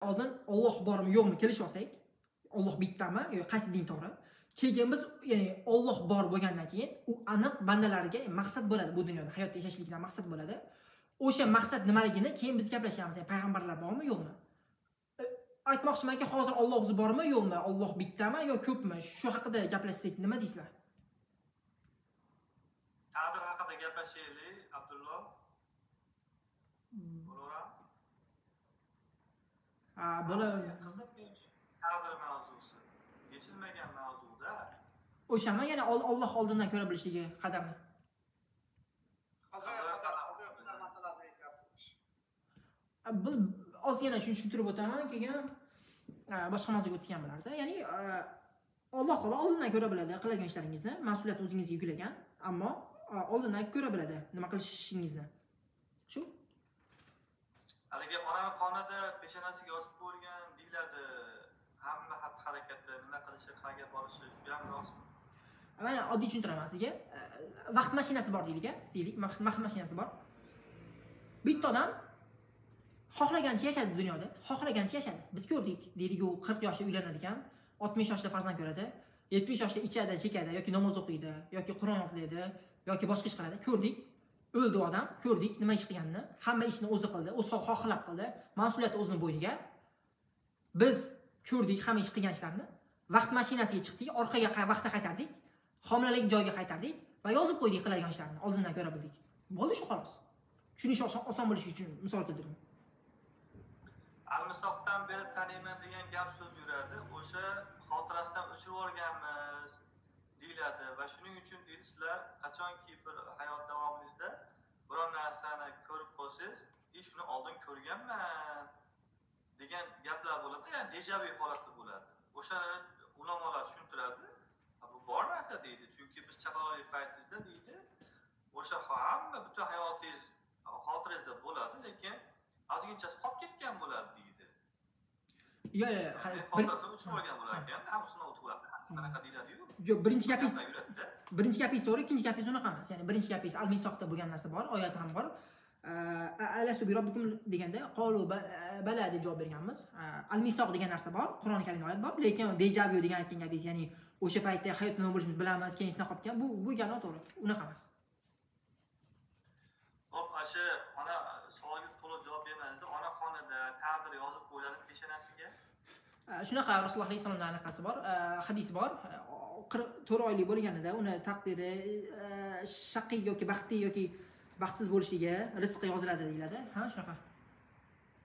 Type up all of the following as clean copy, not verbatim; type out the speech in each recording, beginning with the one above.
oldin Alloh bormi yo'qmi kelishib olsak, Alloh bittami yoki qaysi din to'g'ri? Keyin biz, ya'ni Alloh bor bo'lgandan keyin u aniq bandalarga maqsad bo'ladi bu dunyoda, hayotda yashashlikdan maqsad bo'ladi. O'sha maqsad nimaligini keyin biz gaplashamiz. Yani payg'ambarlar bormi yo'qmi? Aytmoqchimanki, hozir Alloh o'zi bormi yo'qmi? Alloh bittami yo ko'pmi? Shu haqida gaplashsak nima deysizlar? Taqdir haqida gaplashaylik, Abdulloh. Bo'ladi. Taqdir mavzusi. Yechilmagan mavzuda. O'shami, ya'ni Alloh oldindan ko'ra bilishligi qadarni. Ozgina shuni tushuntirib o'taman, keyin boshqa mavzuga o'tgan bo'lardi. Ya'ni Alloh taolo oldindan ko'ra biladi qilgan ishlaringizni, mas'uliyatni o'zingizga yuklagan, ammo oldindan ko'ra biladi nima qilishingizni. Shu? Haligi ona qonida peshonasiga yozib qo'yilgan deyiladi. Hamma xatti-harakati, nima qilishi, qayerga borishi, shu ham rostmi? Mana oddiy tushuntiraman sizga. Vaqt mashinasi bor deylik, vaqt mashinasi bor. Bitta odam xohlagancha yashadi dunyoda, xohlagancha yashadi. Biz ko'rdik, deylik, u 40 yoshda uylanadi ekan, 60 yoshda farzand ko'radi, 70 yoshda ichadi, chekadi yoki namoz o'qiydi, yoki Qur'on o'qiydi, yoki boshqa ish qiladi. Ko'rdik. O'ldi odam, ko'rdik nima ish qilganini, hamma ishni o'zi qildi, o'zi xohlab qildi, mas'uliyatni o'zining bo'yniga. Biz ko'rdik hamma ish qilgan ishlarni. Vaqt mashinasiga chiqdik, orqaga vaqtda qaytardik, homilalik joyiga qaytardik va yozib qo'ydik qiladigan ishlarni, oldindan ko'ra bildik. Bo'ldi shu xolos. Tushunish oson bo'lishi uchun misol keltirdim. Almisoqdan beri taniyman degan gap so'z yuradi. O'sha xotirasidan o'chirib olganmiz deyiladi va shuning uchun sizlar qachonki bir hayot davomingizda biror narsani ko'rib qolsangiz, shuni oldin ko'rganman degan gaplar bo'ladi, ya'ni dejavu holati bo'ladi. O'shani ulamolar tushuntiradi. Bu bor narsa deydi, chunki biz chaqaloqlik paytingizda deydi, o'sha hamma butun hayotingiz xotirangizda bo'ladi, lekin ozginchasi qolib ketgan bo'ladi deydi. Yo'q, xotirasi o'chib olgan bo'lar ekan, hammasini o'tib qanaqa deyiladi-yu. Yo'q, birinchi gapingiz to'g'ri, ikkinchi gapingiz unaqa emas. Ya'ni birinchi gapingiz al-misoqda bo'lgan narsa bor, oyat ham bor. Alastu bi robbikum deganda qalu bala deb javob berganmiz. Al-misoq degan narsa bor, Qur'oni Karimda oyat bor, lekin dejavu degan aytgan gapingiz, ya'ni o'sha paytda hayotda nima bo'lishini bilamiz, keyin esna qolib ketgan. Bu gap noto'g'ri. Unaqa emas. Hop, o'sha ona savolga to'liq javob bermadi. Ona xonada taqdir yozib qo'yiladi peshonasiga. Shunaqa Rasululloh alayhi vasallamdan anaqasi bor, hadis bor. 44 oylik bo'lganida uni taqdiri shaqiy yoki baxtli yoki baxtsiz bo'lishligi, rizqi yoziladi deyiladi. Ha, shunaqa.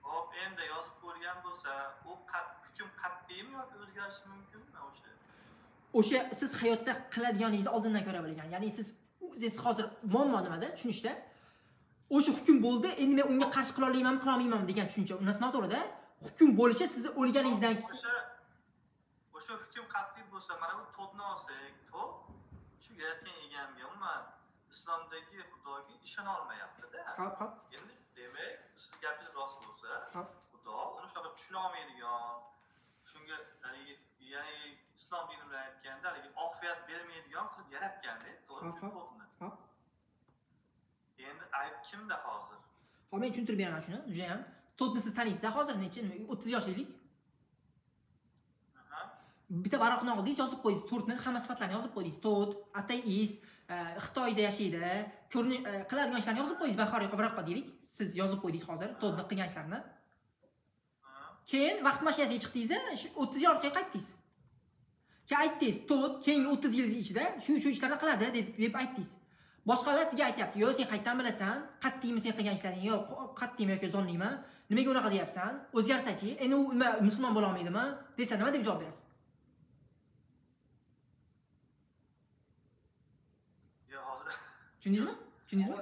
Hop, endi yozib qo'yilgan bo'lsa, u hukm qat'iymi yoki o'zgarishi mumkinmi o'sha? O'sha siz hayotda qiladiganingizni oldindan ko'ra bilgan. Ya'ni siz o'zingiz hozir muammo nimada? Tushunishda o'sha hukm bo'ldi, endi men unga qarshi qila olmayman, qila olmayman degan tushuncha. Undan noto'g'ri-da. Hukm bo'lishi sizni o'lganingizdan o'sha hukm qat'iy bo'lsa, mana bu to'dni olsak, to'd shu yaratgan egamga umuman islomdagi Xudoga ishona olmayapti-da. Hop. Endi demak, siz gapingiz rost bo'lsa, Xudo uni shunaqa tushuna olmaydigan, shunga ya'ni islom dini bilan aytganda, ofiyat bermaydigan qilib yaratganda, to'g'ri to'dni. Endi ayb kimda hozir? Hop, men tushuntirib beraman shuni. Juda ham. To'dni siz taniysizlar hozir necha? 30 yoshlik. Bitta varaqni oldingiz, yozib qo'ydingiz, to'rtni hamma sifatlarini yozib qo'ydingiz. To'd, ateist, Xitoyda yashaydi, qiladigan ishlarni yozib qo'ydingiz, bahoriy varaqqa deylik. Siz yozib qo'ydingiz hozir to'dni qilgan ishlarini. Keyin vaqt mashinasiga chiqdingiz-da, 30 yil orqaga qaytdingiz. Keyin aytdingiz, to'd keyingi 30 yil ichida shu ishlarni qiladi deb aytdingiz. Boshqalar sizga aytayapti, "Yo'q, sen qayerdan bilasan? Qat'iymi sen qilgan ishlaring? Yo'q, qat'iymi yoki zonniymi? Nimaga unaqa deyapsan? O'zgarsa-chi? Endi u musulmon bo'la olmaydimi?" desa nima deb javob berasiz? Yo'q, hozir. Tushundingizmi? Tushundingizmi?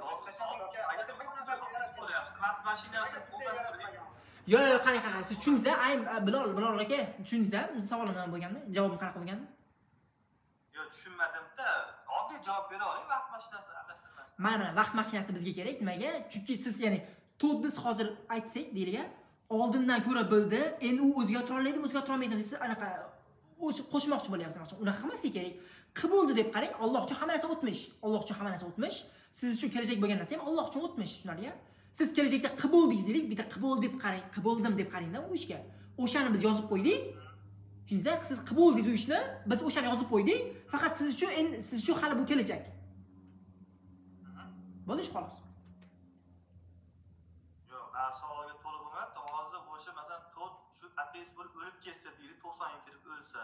Yo'q, qanaqa? Siz tushundingiz, Bilol aka, tushundingiz, savolim bo'lganda, javobim qanaqa bo'lgandi? Yo'q, tushunmadim-da. Oddiy javob bera oling, vaqt mashinasi aralashtirmasiz. Mana vaqt mashinasi bizga kerak. Nimaga? Chunki siz, ya'ni to'd biz hozir aytsak, deylik, oldindan ko'ra bildi, endi u o'zgartira oladimi, o'zgartira olmaydimi? Siz anaqa qo'shmoqchi bo'lyapsiz. Unaqa emaslik kerak. Qildi deb qarang, Alloh uchun hamma narsa o'tmish. Alloh uchun hamma narsa o'tmish. Siz uchun kelajak bo'lgan narsa ham Alloh uchun o'tmish, tushunarli-ya? Siz kelajakda qildik deylik, bitta qildim deb qarang, qildim deb qarangda u ishga. O'shani biz yozib qo'ydik. Tushundingizmi? Siz qilib bo'ldingiz u ishni, biz o'shani yozib qo'ydik. Faqat siz uchun hali bu kelajak. Bo'lish xolos. Yo'q, men savolga to'liq bo'lmayapti. Hozir o'sha masalan to'rt shu ateist bo'lib o'lib ketsa, deylik 90 ga kirib o'lsa.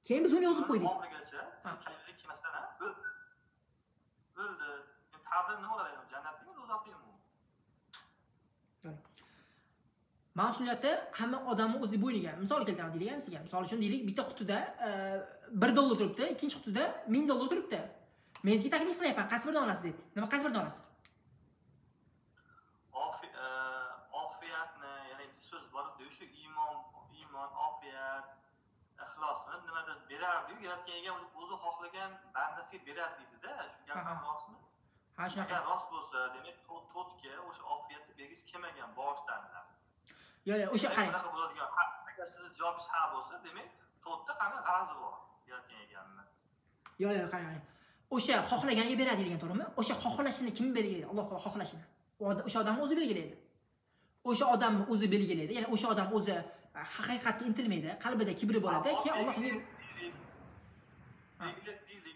Keyin biz uni yozib qo'ydik. Oxirigacha kelajak kelmasdan o'ldi. Taqdir nima bo'ladi? Jannatmi, do'zaxmi? Mas'uliyati hamma odamning o'zi bo'yniga. Misol keltiraman deylik, sizga. Misol uchun deylik, bitta qutida $1 turibdi, ikkinchi qutida $1000 turibdi. Men sizga taklif qilyapman, qaysi biridan olasiz deb. Nima qaysi biridan olasiz? Ofiyatni, ya'ni bitta so'z bor-ku, shu iymon, ofiyat, ixlosni nimadir berardi-yu, yaratgan egam o'zi xohlagan bandasiga beradi deydi-da. Shu gap ham rostmi? Ha, shunaqa. Agar rost bo'lsa, demak, to'tga o'sha ofiyatni bergisi kelmagan boshdan. Yo'q, o'sha qarang. Agar sizni javobingiz ha bo'lsa, demak, to'tda qanday g'azi bor yaratgan egamni. Yo'q, qarang. O'sha xohlaganiga beradi degan to'g'rimi? O'sha xohlashini kim belgilaydi? Alloh taolo xohlashini. O'sha odam o'zi belgilaydi. O'sha odam o'zi belgilaydi. Ya'ni o'sha odam o'zi haqiqatga intilmaydi, qalbida kibri bo'ladi, keyin Alloh unga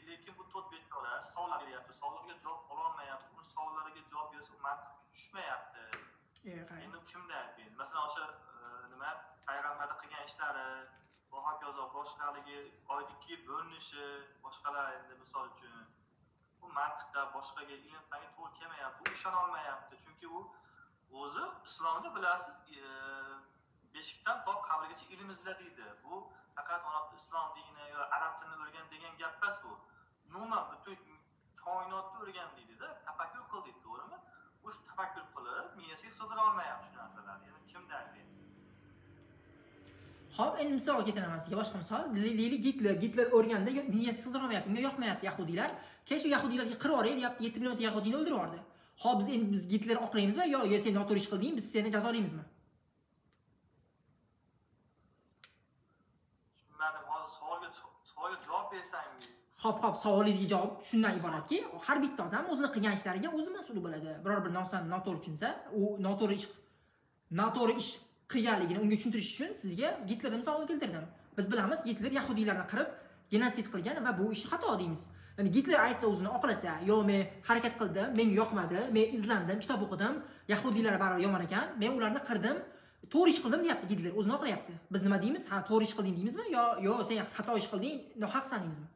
lekin bu to'rt bechora savollar beryapti. Savollarga javob ololmayapti. Bu savollariga javob bersa mantiqqa tushmayapti. Endi kimda? Masalan, o'sha nima payg'ambarning qilgan ishlari, va hokazo boshqaligi, oydiki bo'linishi, boshqalar endi misol uchun bu mantiqda boshqaga ilm fanga to'g'ri kelmayapti, u ishona olmayapti. Chunki u o'zi islomda bilasiz, beshikdan to qabrgacha ilm izladiydi. Bu faqat islom dini yo arab tilini o'rgan degan gap emas bu. Umuman butun koinotni o'rgan deydi-da, tafakkur qil deydi, to'g'rimi? U tafakkur qilib, miyasiga sig'dira olmayapti shu narsalarni. Ya'ni kimdan deydi? Xo'p, endi misol keltiraman sizga boshqa misol. Deylik Gitler o'rganda miyasi sig'dira olmayapti, unga yoqmayapti yahudiylar. Keyin shu yahudiylarga qirib yuboradi, deyapti 7 million yahudiyni o'ldirib yubordi. Xo'p, biz Gitlerni oqlaymizmi yo sen noto'g'ri ish qilding, biz seni jazolaymizmi? Savolga javob bersangiz. Xo'p, savolingizga javob shundan iboratki, har bitta odam o'zining qilgan ishlariga o'zi mas'ul bo'ladi. Biror bir narsani noto'g'ri tushunsa, u noto'g'ri ish qilganligini unga tushuntirish uchun sizga Gitlerni misolini keltirdim. Biz bilamiz, Gitler yahudiylarni qirib, genotsid qilgan va bu ish xato deymiz. Ya'ni Gitler aytsa o'zini oqlasa, yo men harakat qildim, menga yoqmadi, men izlandim, kitob o'qidim, yahudiylar baribir yomon ekan, men ularni qirdim, to'g'ri ish qildim deyapti Gitler, o'zini oqlayapti. Biz nima deymiz? Ha, to'g'ri ish qilding deymizmi yo sen xato ish qilding, nohaqsan deymizmi?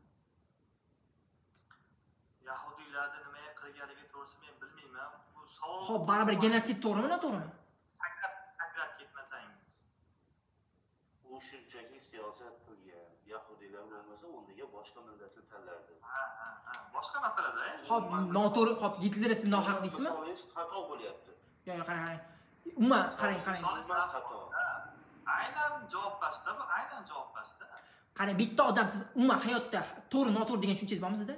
Yahudiylarni nima qilganligi to'g'risi men bilmayman. Bu savol. Xo'p, baribir genotsid to'g'rimi, noto'g'rimi? Takror ketmasangiz. U shunchaki siyosat qilgan. Yahudiylar bo'lmasa, unga boshqa millatni tanlardi. Ha. Boshqa masalada. Xo'p, noto'g'ri, xo'p, Gitler siz nohaq deysizmi? Xato bo'lyapti. Yo'q, qarang. Umuman qarang. Xato. Aynan javob pastda, bu aynan javob pastda. Qarang, bitta odam siz umuman hayotda to'g'ri, noto'g'ri degan tushunchangiz bormi sizda?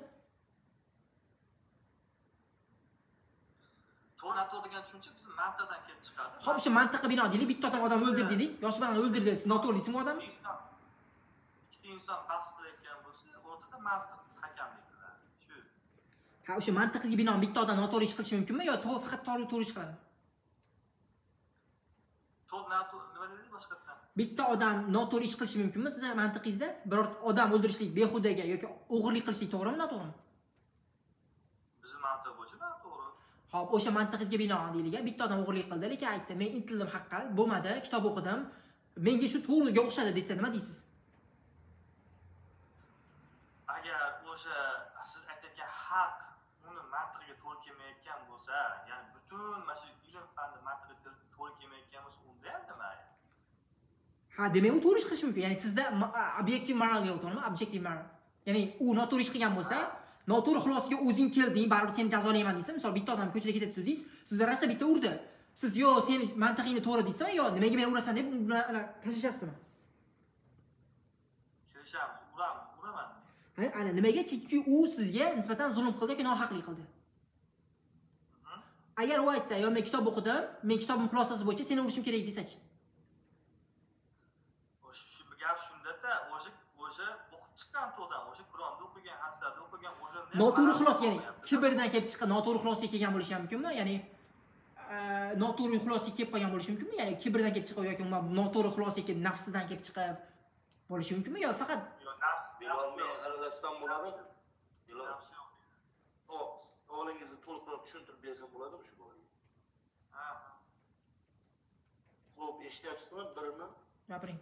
To'g'ri, noto'g'ri degan tushuncha biz mantiqdan kelib chiqadi. Xo'p, shu mantiqqa bino deylik, bitta odam o'ldirdi deylik, yosh bolani o'ldirdi, siz noto'g'ri deysizmi odam? Ikkita inson bahs qilayotgan bo'lsa, o'rtada mantiq hakamlik qiladi. Shu. Ha, o'sha mantiqga bino bitta odam noto'g'ri ish qilishi mumkinmi yo faqat to'g'ri ish qiladi? Nima dedi boshqatdan? Bitta odam noto'g'ri ish qilishi mumkinmi sizning mantiqingizda? Biror odam o'ldirishlik behudaga yoki o'g'irlik qilishlik to'g'rimi, noto'g'rimi? Bizning mantiq bo'yicha noto'g'ri. Xo'p, o'sha mantiqingizga binoan deylik, bitta odam o'g'irlik qildi, lekin aytdi, men intildim haqqa, bo'lmadi, kitob o'qidim, menga shu to'g'riga o'xshadi desa nima deysiz? Agar o'sha siz aytayotgan haq uni mantiqiga to'g'ri kelmayotgan bo'lsa, ya'ni butun mana shu ilm fani mantiqiga to'g'ri kelmayotgan bo'lsa, unda ham nima? Ha, demak u to'g'ri ish qilishi mumkin. Ya'ni sizda obyektiv moral yo'q, to'g'rimi? Obyektiv moral. Ya'ni u noto'g'ri ish qilgan bo'lsa, noto'g'ri xulosaga o'zing kelding, baribir seni jazolayman deysiz. Misol bitta odam ko'chada ketib deysiz, sizni rasta bitta urdi. Siz yo seni mantiqingni to'g'ri deysizmi, yo nimaga meni urasan deb tashlashasizmi? Kelishamiz, uraman. Ana nimaga? Chunki u sizga nisbatan zulm qildi yoki nohaqlik qildi. Agar u aytsa, yo men kitob o'qidim, men kitobim xulosasi bo'yicha seni urishim kerak desachi. Shu gap shunda-da, o'sha o'qib chiqqan to'dan, o'sha Qur'onda o'qigan, hadislarda o'qigan, o'sha noto'g'ri xulosa, ya'ni kibrdan kelib chiqqan noto'g'ri xulosaga kelgan bo'lishi ham mumkinmi? Ya'ni noto'g'ri xulosaga kelib qolgan bo'lishi mumkinmi? Ya'ni kibrdan kelib chiqib yoki umuman noto'g'ri xulosaga kelib nafsidan kelib chiqib bo'lishi mumkinmi yo faqat Bilolmay aralashsam bo'ladimi? Savolingizni to'liqroq tushuntirib bersam bo'ladimi shu bolaga? Ha. Xo'p, eshityapsizmi birini? gapiring.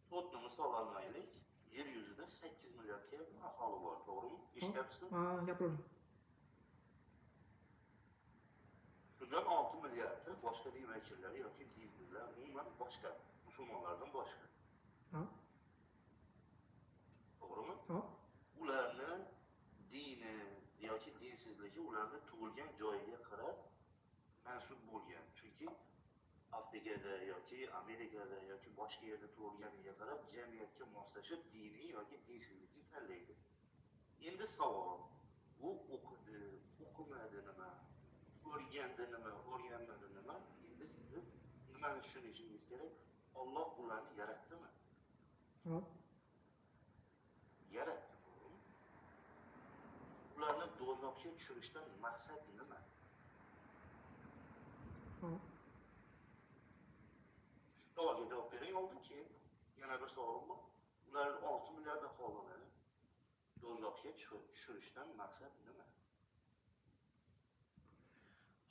To'rtni misol olmaylik. Yer yuzida 8 milliardga aholi bor, to'g'rimi? Eshityapsizmi? Ha, gapiring. Shundan 6 milliardi boshqa din vakillari yoki dinlar, umuman boshqa, musulmonlardan boshqa. Ha. To'g'rimi? Ha. Ularni dini yoki dinsizligi ularni tug'ilgan joyiga qarab mansub bo'lgan. Chunki Afrikada yoki Amerikada yoki boshqa yerda tug'ilganiga qarab jamiyatga moslashib diniy yoki dinsizlikni tanlaydi. Endi savol, bu o'qidi, o'qimadi nima? O'rgandi nima, o'rganmadi nima? Endi siz nimani tushunishingiz kerak? Alloh ularni yaratdimi? Hop. Yaratdi. Ularni do'zaxga tushirishdan maqsad nima? Hop. Shu savolga javob bering oldin keyin yana bir savol bor. Ular 6 milliard aholini do'zaxga tushirishdan maqsad nima?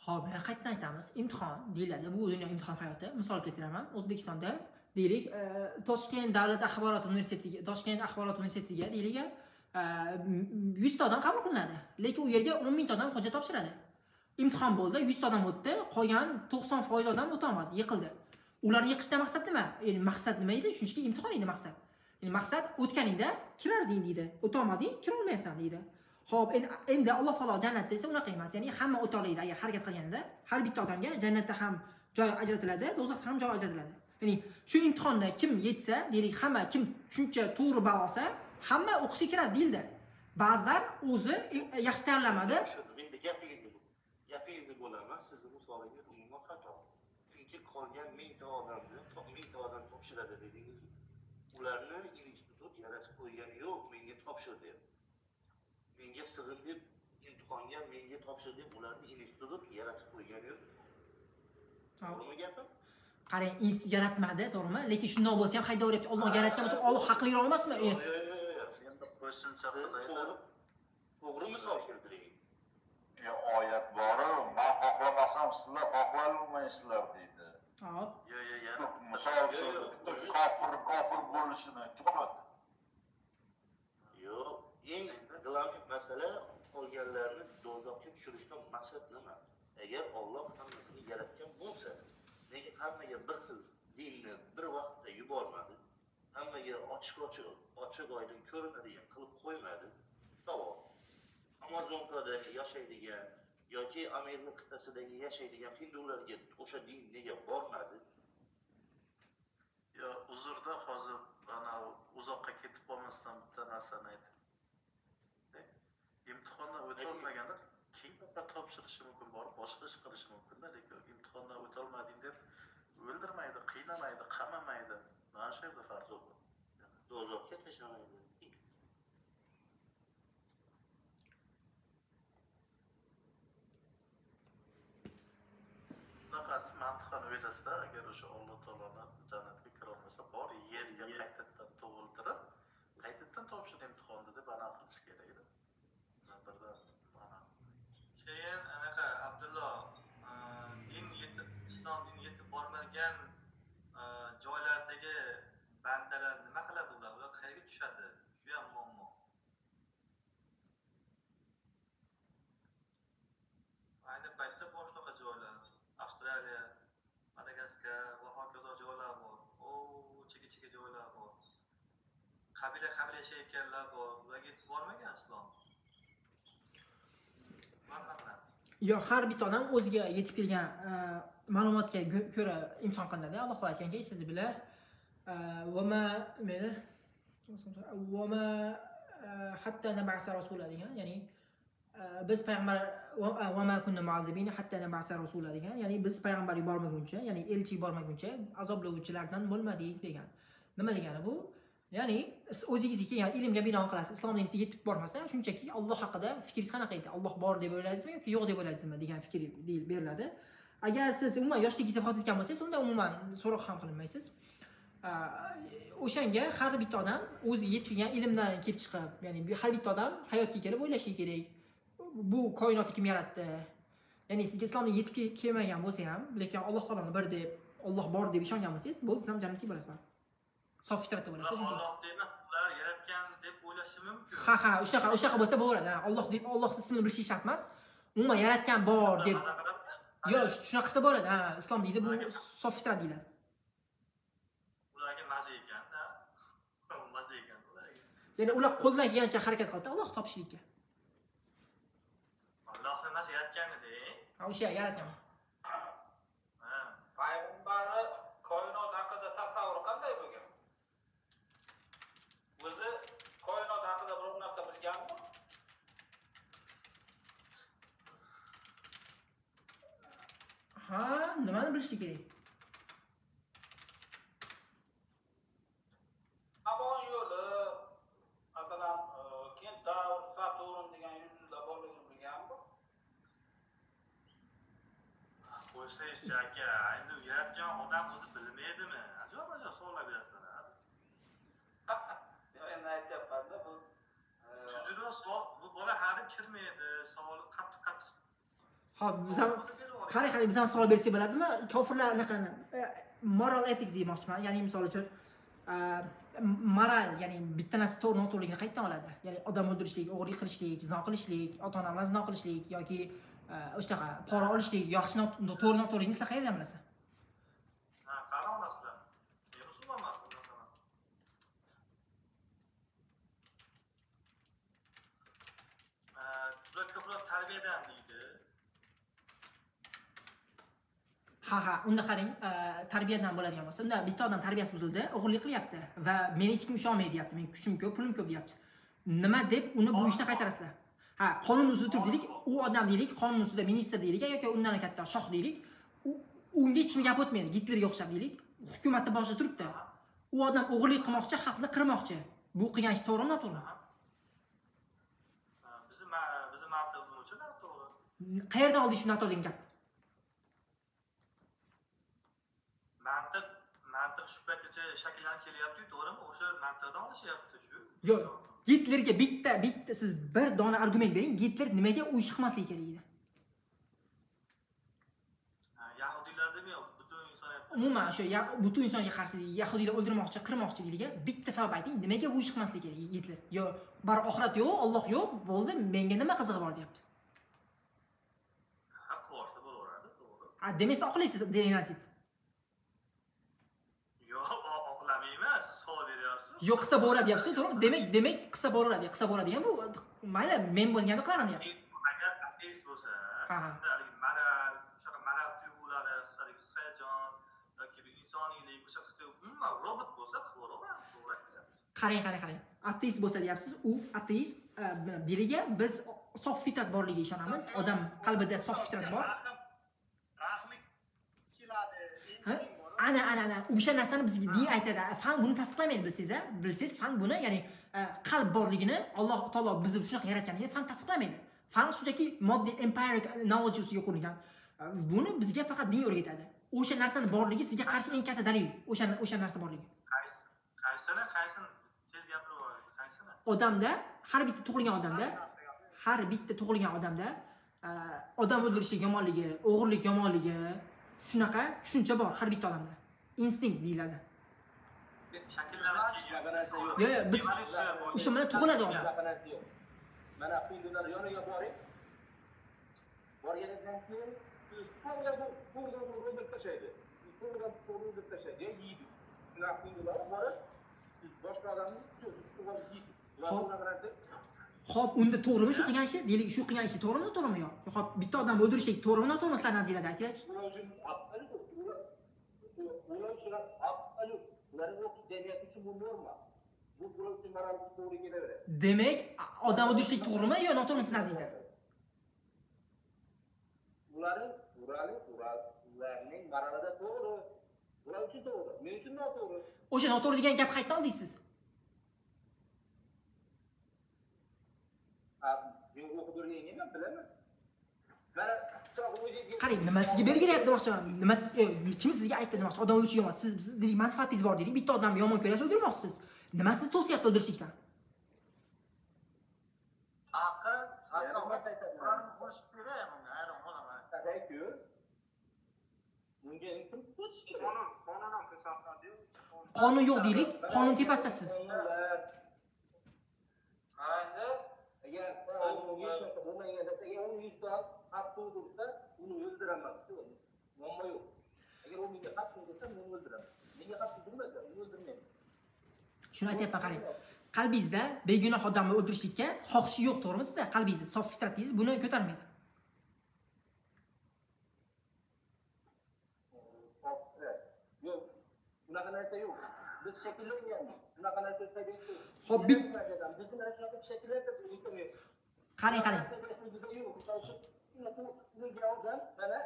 Xo'p, yana qaytadan aytamiz. Imtihon deyiladi. Bu dunyo imtihon hayoti. Misol keltiraman. O'zbekistonda deylik, Toshkent davlat axborot universitetiga, deylik, 100 ta odam qabul qilinadi. Lekin u yerga 10 ming ta odam hujjat topshiradi. Imtihon bo'ldi, 100 ta odam o'tdi, qolgan 90% odam o'ta olmadi, yiqildi. Ularni yiqishdan maqsad nima? Ya'ni maqsad nima edi? Shunchaki imtihon edi maqsad. Ya'ni maqsad o'tganingda kirarding deydi. O'ta olmading, kira olmayapsan deydi. Xo'p, endi Alloh taolo jannatda esa unaqa emas. Ya'ni hamma o'ta oladi agar harakat qilganida, har bitta odamga jannatda ham joy ajratiladi, do'zaxda ham joy ajratiladi. Ya'ni shu imtihonda kim yetsa, deylik, hamma kim shuncha to'g'ri balo olsa, hamma o'qishga kiradi deyildi. Ba'zilar o'zi yaxshi tayyorlamadi. Gapingizni bo'laman, sizni misolingiz umuman xato. Chunki qolgan 1000 ta odamni 1000 ta odam topshiradi dedingiz. Ularni institut yaratib qo'ygani yo'q, menga topshir deb. Menga sig'in deb imtihonga menga topshir deb ularni institut yaratib qo'ygani yo'q. To'g'rimi gapim? Qarang, institut yaratmadi, to'g'rimi? Lekin shundoq bo'lsa ham hayda o'ryapti. Alloh yaratgan bo'lsa, Alloh haqliroq emasmi? Endi qo'shimcha qilaydi. To'g'ri misol keltiring. Oyat bor, men xohlamasam sizlar xohlayolmaysizlar deydi. Hop. Yana Misol uchun kofir bo'lishini kim biladi? Yo'q, eng global masala qolganlarni do'zaxga tushirishdan maqsad nima? Agar Alloh hammasini yaratgan bo'lsa, nega hammaga bir xil dinni bir vaqtda yubormadi? Hammaga ochiq oydin ko'rinadigan qilib qo'ymadi? Savol. Amazonkada yashaydigan yoki Amerika qit'asidagi yashaydigan hindularga o'sha din nega bormadi? Yo, uzrda hozir ana uzoqqa ketib qolmasdan bitta narsani aytdim. Imtihondan o'tolmaganlar keyinroq topshirishi mumkin, borib boshqa ish qilishi mumkin-da, lekin imtihondan o'tolmading deb o'ldirmaydi, qiynamaydi, qamamaydi. Mana shu yerda farq bor. Do'zaxga tashlamaydi. Bunaqasi mantiqan o'ylasizda, agar o'sha Alloh taoloni jannatga kira olmasa, bor yerga qaytadan tug'iltirib, qaytadan topshir imtihonni deb aniq qilish kerak edi. Birdan mana. keyin anaqa Abdullo islom dini yetib bormagan joylardagi bandalar nima qiladi ular? Ular qayerga tushadi? Shu ham muammo. Ayni paytda boshqa joylar, Avstraliya, Madagaskar va hokazo joylar bor. Chekka joylar bor. Qabila yashayotganlar bor. Ularga yetib bormagan islom. Yo'q, har bitta odam o'ziga yetib kelgan ma'lumotga ko'ra imtihon qilinadi. Alloh taolo aytganki, siz bilan va ma hatta nab'asa rasula degan, ya'ni biz payg'ambar va ma kunna mu'azzibina hatta nab'asa rasula degan, ya'ni biz payg'ambar yubormaguncha, ya'ni elchi yubormaguncha azoblovchilardan bo'lmadik degan. Nima degani bu? Ya'ni siz o'zingizga kelgan ilmga binoan qilasiz. Islom diniga yetib bormasa, shunchaki Alloh haqida fikringiz qanaqa edi? Alloh bor deb o'ylaysizmi yoki yo'q deb o'ylaysizmi degan fikr beriladi. Agar siz umuman yoshligingizda vafot etgan bo'lsangiz, unda umuman so'roq ham qilinmaysiz. O'shanga har bitta odam o'zi yetib kelgan ilmdan kelib chiqib, ya'ni har bitta odam hayotga kelib o'ylashi kerak. Bu koinotni kim yaratdi? Ya'ni sizga islomga yetib kelmagan bo'lsa ham, lekin Alloh taoloni bir deb, Alloh bor deb ishongan bo'lsangiz, bo'ldi, siz ham jannatga borasiz. Sof fitratda bo'lasiz chunki. Alloh emas, ular yaratgan deb o'ylashi mumkin. Ha, o'shaqa bo'lsa bo'laveradi. Alloh deb Alloh ismini bilish shart emas. Umuman yaratgan bor deb. Yo'q, shunaqa qilsa bo'ladi. Ha, islom deydi, bu sof fitrat deyiladi. Ularga maza ekan-da. Maza ekan ularga. Ya'ni ular qo'ldan kelgancha harakat qiladi Alloh topishlikka. Alloh emas yaratgan-edi. Ha, o'sha yaratgan. Payg'ambarni koinot haqida tasavvur qanday bo'lgan? O'zi koinot haqida biror narsa bilganmi? Ha, nimani bilishlik kerak? Hamon yo'li, masalan, Kentavr, Saturn degan yulduzlar borligini bilganmi? Qo'ysangiz aka, endi yaratgan odam o'zi bilmaydimi? Ajoyib savollar berasizlar. Endi aytyapman-da, bu Tuzukroq savol, bu bola hali kirmaydi. Savol qattiq. Xo'p, biz ham qarang, biz ham savol bersak bo'ladimi? Kofirlar anaqani moral ethics demoqchiman. Ya'ni misol uchun moral, ya'ni bitta narsa to'g'ri noto'g'riligini qayerdan oladi? Ya'ni odam o'ldirishlik, o'g'rilik qilishlik, zino qilishlik, ota-ona bilan zino qilishlik yoki o'shtaqa pora olishlik, yaxshi to'g'ri noto'g'riligini sizlar qayerdan bilasizlar? Ha, qara olasizlar. Musulmon emaslar masalan. Ular ko'proq tarbiyadan deydi. Ha, unda qarang, tarbiyadan bo'ladigan bo'lsa, unda bitta odam tarbiyasi buzildi, o'g'irlik qilyapti va meni hech kim ishonmaydi deyapti. Men kuchim ko'p, pulim ko'p deyapti. Nima deb uni bu ishdan qaytarasizlar? Ha, qonun ustida turib deylik, u odam deylik, qonun ustida ministr deylik yoki undan katta shoh deylik, unga hech kim gap o'tmaydi, Gitlerga o'xshab deylik, hukumatda boshida turibdi. U odam o'g'irlik qilmoqchi, xalqni qirmoqchi. Bu qilgan ish to'g'rimi, noto'g'rimi? Bizni mantiqimiz uchun to'g'ri. Qayerdan oldingiz shu noto'g'ri degan gap? Mantiq shu paytgacha shakllanib kelyapti, to'g'rimi? O'sha mantiqdan olishyapti shu. Yo'q. Gitlerga bitta siz bir dona argument bering, Gitler nimaga u ish qilmasligi kerak edi? Yahudiylardami yo'q, butun insoniyat. Umuman o'sha butun insonga qarshi yahudiylar o'ldirmoqchi, qirmoqchiligiga bitta sabab ayting, nimaga u ish qilmasligi kerak Gitler? Yo, bar oxirat yo'q, Alloh yo'q, bo'ldi, menga nima qizig'i bor deyapti. Ha, qilsa bo'laveradi, to'g'ri. Ha, demak oqlaysiz denazit. Yo'q, oqlamayman, siz savol beryapsiz. Yo'q, qilsa bo'laveradi deyapsiz, to'g'rimi? Demak qilsa bo'laveradi. Qilsa bo'ladi degan bu mayli, men bo'lganda qilaman deyapsiz. Agar ateist bo'lsa, Ha. moral tuyg'ulari, hayajon yoki insoniylik, o'sha umuman robot bo'lsa qilaveradi, to'g'ri. Qarang. Ateist bo'lsa deyapsiz, u ateist diliga biz sof fitrat borligiga ishonamiz. Odam qalbida sof fitrat bor. rahmlik keladi, Ana. O'sha narsani bizga din aytadi. Fan buni tasdiqlamaydi, bilsangiz-a? Bilsangiz, fan buni, ya'ni qalb borligini Alloh taolo bizni shunaqa yaratganini fan tasdiqlamaydi. Fan shunchaki moddiy empiric knowledge ustiga qurilgan. Buni bizga faqat din o'rgatadi. O'sha narsani borligi sizga qarshi eng katta dalil. O'sha narsa borligi. Qaysini tez gapirib qaysini? Odamda, har bitta tug'ilgan odamda odam o'ldirishlik yomonligi, o'g'irlik yomonligi, shunaqa tushuncha bor har bitta odamda. Instinkt deyiladi. Yo'q, biz o'sha bilan tug'iladi odam. Mana hindular yoniga boring. Borganingizdan keyin to'g'ri deb tashlaydi. To'g'ri deb tashlaydi, yeydi. Shunday hindular borib, boshqa odamni to'g'ri yeydi. Xo'p, unda to'g'rimi shu qilgan ishi? Deylik, shu qilgan ishi to'g'rimi, to'g'rimi yo'q? Xo'p, bitta odam o'ldirishlik to'g'rimi, noto'g'rimi sizlar nazarda aytinglar-chi? Demak, odam o'ldirishlik to'g'rimi yo noto'g'rimi siz nazingizda? Ularning maralada to'g'ri. Ular uchun to'g'ri. Men uchun noto'g'ri. O'sha noto'g'ri degan gap qayerdan oldingiz siz? bilaman. Mana qarang, nima sizga belgilayapti demoqchiman. Nima kim sizga aytdi demoqchi? Odam o'lishga yomon. Siz deylik manfaatingiz bor deylik. Bitta odamni yomon ko'rasiz, o'ldirmoqchisiz. Nima siz to'syapti o'ldirishlikdan? Aql, zakovat aytadi. Ularni bo'lish kerak bunga, hayron qolaman. aytku. Bunga kim to'sish Qonun ham tasavvur Qonun yo'q deylik, qonun tepasida siz. Qarangda, agar bo'lmaganda agar uni 100 ta haqq bo'lsa, uni o'ldiraman. Muammo yo'q. Agar u menga haqq bo'lsa, men o'ldiraman. Menga haqq bo'lmasa, uni o'ldirmayman. Shuni aytyapman, qarang. Qalbingizda begunoh odamni o'ldirishlikka xohishi yo'q, to'g'rimi sizda? Qalbingizda sof fitratingiz buni ko'tarmaydi. Yo'q. Bunaqa narsa yo'q. Biz shakllanganmiz. Bunaqa narsa yo'q. Xo'p, bizni narsaga shakllantirib qarang. mana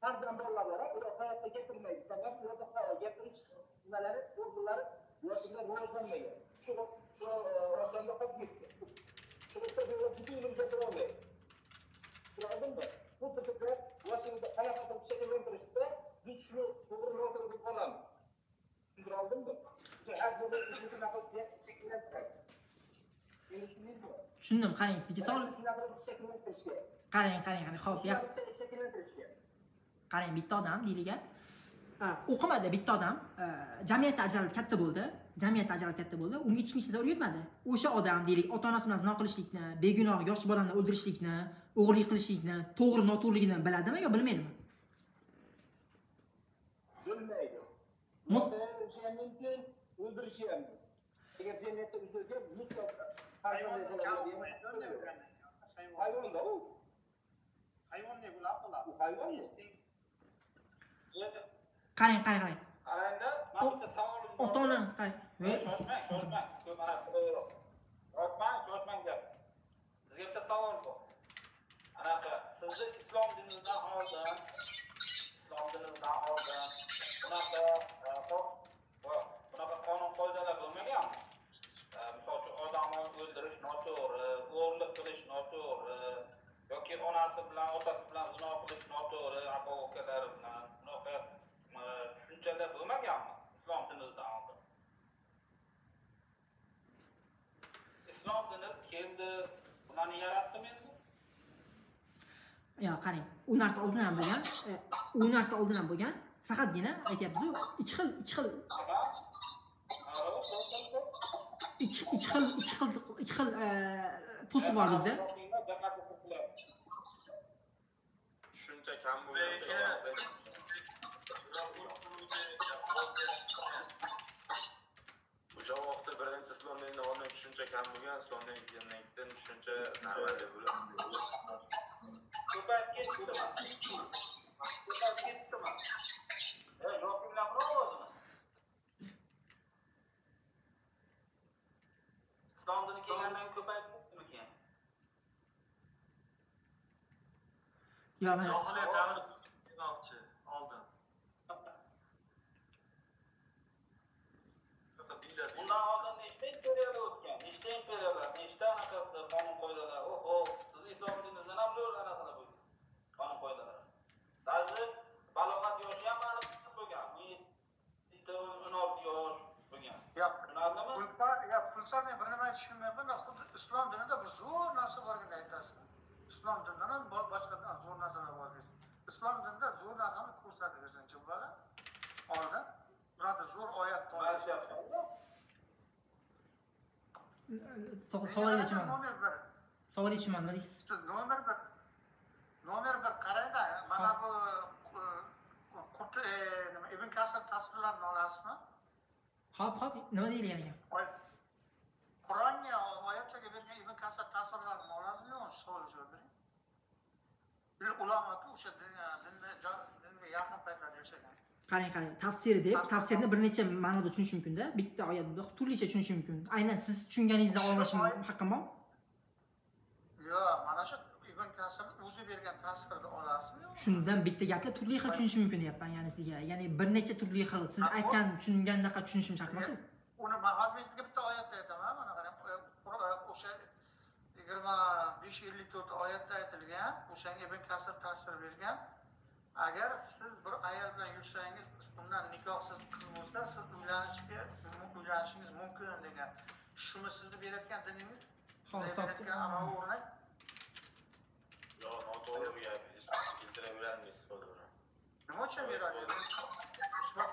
farzand bolalar bor, ular hayotga keltirmaydi. Sabab ularda havo gapirish nimalari, o'rnlari yoshliklar rivojlanmagan. Shu rivojlanda qolib ketdi. Shunday bo'lib butun umr gapira olmaydi. Tushundingmi? Bu fikrlar yoshlikda qanaqa qilib shakllantirishda biz shuni to'g'ri noto'g'ri deb qolamiz. Tushundira oldimmi? Har bir shunaqa shakllantiradi. Tushundim, qarang, sizga savol. Qarang. Xo'p, qarang, bitta odam deylik, o'qimadi bitta odam, jamiyatda ajralib katta bo'ldi. Unga hech narsa o'rgatmadi. O'sha odam deylik, ota-onasi bilan zino qilishlikni, begunoh yosh bolani o'ldirishlikni, o'g'irlik qilishlikni, to'g'ri noto'g'riligini biladimi yo bilmaydimi? Bilmaydi. O'ldirishi ham. Agar jamiyatda o'zgarsa, mutlaqo hayvonda u. hayvon ne bular bular? U hayvon. Qarang. Qarangda, men bitta savolim bor. Ota-onani qarang. Shoshmang gap. Sizga bitta savol bor. Anaqa, sizni islom dinidan oldin, bunaqa qonun qoidalar bo'lmaganmi? Misol uchun odamni o'ldirish noto'g'ri, o'g'irlik qilish noto'g'ri, yoki onasi bilan otasi bilan zino qilish noto'g'ri, aka-ukalari bilan bunaqa tushunchalar bo'lmaganmi islom dinidan oldin? Islom dini keldi, bularni yaratdimi endi? Yo'q, qarang. U narsa oldin ham bo'lgan. Faqatgina aytyapmiz-ku, ikki xil to'siq bor bizda. Shuncha kam bo'lgan. O'sha vaqtda birinchi islom dinini olmay tushuncha kam bo'lgan, islom dinidan tushuncha narvada bo'lib. Ko'payib ketdimi? Jokimlar birovozmi? Islom dini kelgandan ko'payib ketdimi keyin? Yo'q, mana Johiliyat davri demoqchi oldin. Bundan oldin nechta imperiyalar o'tgan? Nechta imperiyalar, nechta anaqasi qonun qoidalar. Siz islom dinidan ham zo'r anaqalar bo'lgan. Qonun qoidalar. Даже balog'at yoshi ham aniq bo'lgan. 16 yosh bo'lgan. Pulsa men bir nima tushunmayapman. Xuddi islom dinida bir zo'r narsa borligini aytasiz. Islom dinidan ham boshqa zo'r narsalar bor deysiz. Islom dinida zo'r narsani ko'rsatib bersanchi bular. Oldin burada zo'r oyat bor. savolga tushunmadim. Nima deysiz? Nomer 1 qarangda, mana bu Ibn Kasir tasvirlarini olasizmi? Hop, nima deyilgan ekan? Qur'onga oyatlarga bergan Ibn Kasir tasvirlarini olasizmi? Savol javob bering. Ulamo o'sha dinga yaqin paytlarda yashagan. Qarang, tafsirni bir necha ma'noda tushunish mumkin-da. Bitta oyatda turlicha tushunish mumkin. Aynan siz tushunganingizdan olishim haqqim bormi? Yo'q, mana shu Ibn Kasir o'zi bergan tasvirni olasizmi? Shundan bitta gapni turli xil tushunish mumkin deyapman, ya'ni sizga. Ya'ni bir necha turli xil siz aytgan tushungandaqa tushunishim shart emas-ku. Uni men hozir sizga bitta oyatda aytaman. Mana qarang, o'sha 25 554 oyatda aytilgan, o'shanga Ibn Kasir tafsir bergan. Agar siz bir ayol bilan yursangiz, undan nikohsiz qiz bo'lsa, siz uylanishingiz mumkin degan. Shuni sizni berayotgan diningiz, berayotgan amal o'rnak. Yo, noto'g'ri bu gap. Keltiravermaysiz buni. Nima uchun beradi? Isbot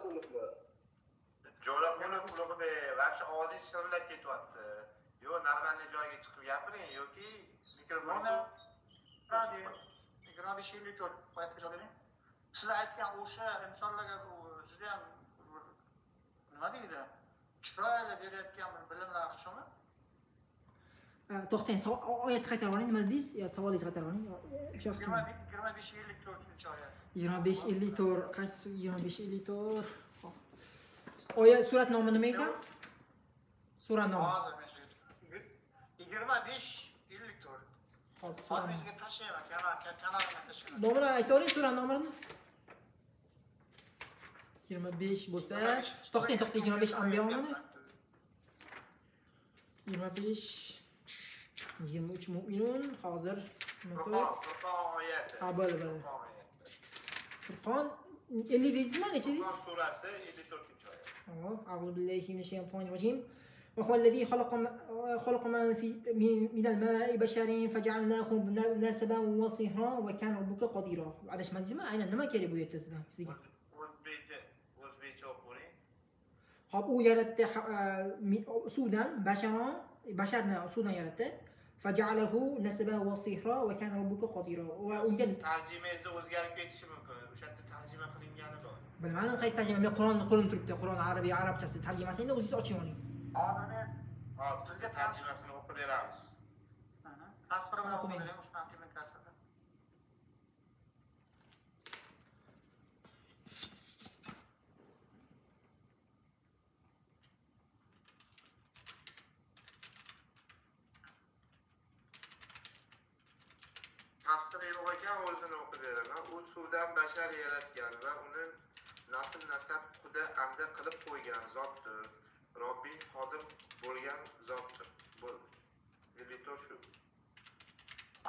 qilib Jo'ra qulug'i vaqti ovozingiz shirillab ketyapti. Yo, normalniy joyga chiqib gapiring yoki mikrofonni 2554 oyatga jo'rading. Siz aytgan o'sha insonlarga juda ham nima deydi? Chiroyli berayotgan bir bilimlar shumi? To'xtang, oyatni qaytarib oling, nima dedingiz? Yo, savolingizni qaytarib oling. 2554-oyat. 2554, qaysi 2554? Oyat surat nomi nima ekan? Surat nomi. 2554. Hop, surat nomi. Sizga tashlayman, kanalga tashlayman. Nomini ayta oling, surat nomini. 25 bo'lsa, to'xtang, 25 Anbiyomini. 25 23 Mu'minun, hozir Furqon oyati. Ha, bo'ldi. Furqon 50 deysizmi, necha deysiz? Furqon surasi 54-oyat. أعوذ بالله من الشيطان الرجيم وهو الذي خلق من الماء بشر فجعلناه نسبا وصهرا وكان ربك قديرا. adashmadingizmi? Aynan nima kerak bu yerda sizdan sizga? O'zbekcha o'qiring. Hop, u yaratdi suvdan basharni suvdan yaratdi. Faja'alahu nasaba wa sihra wa kana rabbuka qadira. Va unga Tarjimangiz o'zgarib ketishi mumkin. O'sha yerda tarjima qilingani bor. bilmadim, qayta tarjima. Men Qur'onni qo'lim turibdi. Qur'on arabchasi tarjimasini o'zingiz oching oling. Hozir Hop, sizga tarjimasini o'qib beramiz. tasvir bilan o'qiling, o'shani Ibn Kasirda. Tafsir yo'q ekan, o'zini o'qib beraman. U suvdan bashar yaratgan va uni nasl nasab quda anda qilib qo'ygan zotdir. Robbing xodim bo'lgan zotdir. Bu Elito shu.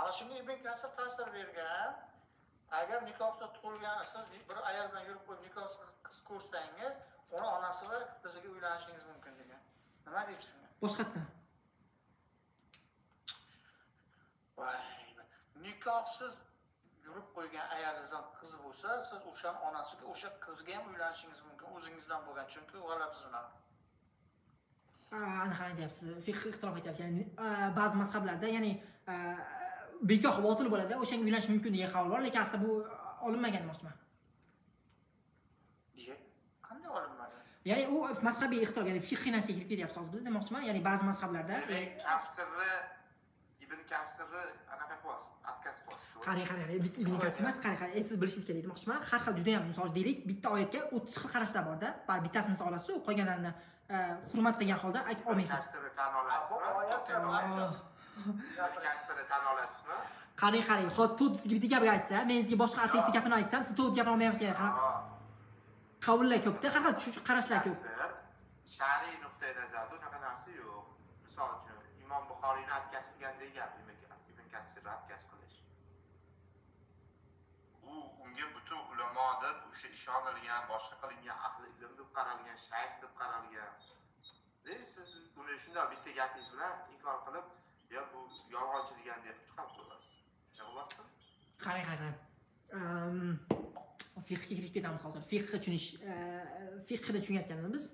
Ana shunga Ibn Kasir ta'sir bergan. Agar nikohsiz tug'ilgan siz bir ayol bilan yurib qo'yib nikohsiz qiz ko'rsangiz, uni onasi va qiziga uylanishingiz mumkin degan. Nima deysiz shunga? Boshqatdan. Nikohsiz yurib qo'ygan ayolingizdan qiz bo'lsa, siz o'sha onasiga, o'sha qizga ham uylanishingiz mumkin, o'zingizdan bo'lgan, chunki u g'alati zina. Aniq aytyapsiz. Fiqh ixtilof aytyapsiz. Ya'ni ba'zi mazhablarda, ya'ni bekoh botil bo'ladi, o'shanga uylanish mumkin degan qavl bor, lekin aslida bu olinmagan demoqchiman. Qanday olinmagan? Ya'ni u mazhabiy ixtilof, ya'ni fiqh narsaga kirib ketyapsiz hozir biz demoqchiman. Ya'ni ba'zi mazhablarda Ibn Kasirni anaqa qilasiz, atkaz qilasiz. qarang, Ibn Kasir emas, qarang, siz bilishingiz kerak demoqchiman. Har xil juda ham, misol deylik, bitta oyatga 30 xil qarashlar bor-da. Bittasini siz olasiz, qolganlarini hurmat qilgan holda aytib olmaysiz. Kasirni tan olasizmi? Kasirni tan olasizmi? Qarang, hozir to'rt sizga bitta gap aytsa, men sizga boshqa ateistlik gapini aytsam, siz to'rt gapni olmayapsiz. Qavllar ko'pda, har xil qarashlar ko'p. Shariy nuqtai nazardan unaqa narsa yo'q. Misol uchun Imom Buxoriyni atkaz qilgandek gap Ibn Kasirni atkaz qilish. Unga butun ulamodir, o'sha ishonilgan, boshqa qilingan ahli ilm deb qaralgan, shayx deb qaralgan. Siz uni shunday bitta gapingiz bilan inkor qilib, yo bu yolg'onchi degan deb chiqarib qo'yasiz. Shunaqmi? Qarang. Fiqhga kirib ketamiz hozir. Fiqhni tushunayotganimiz biz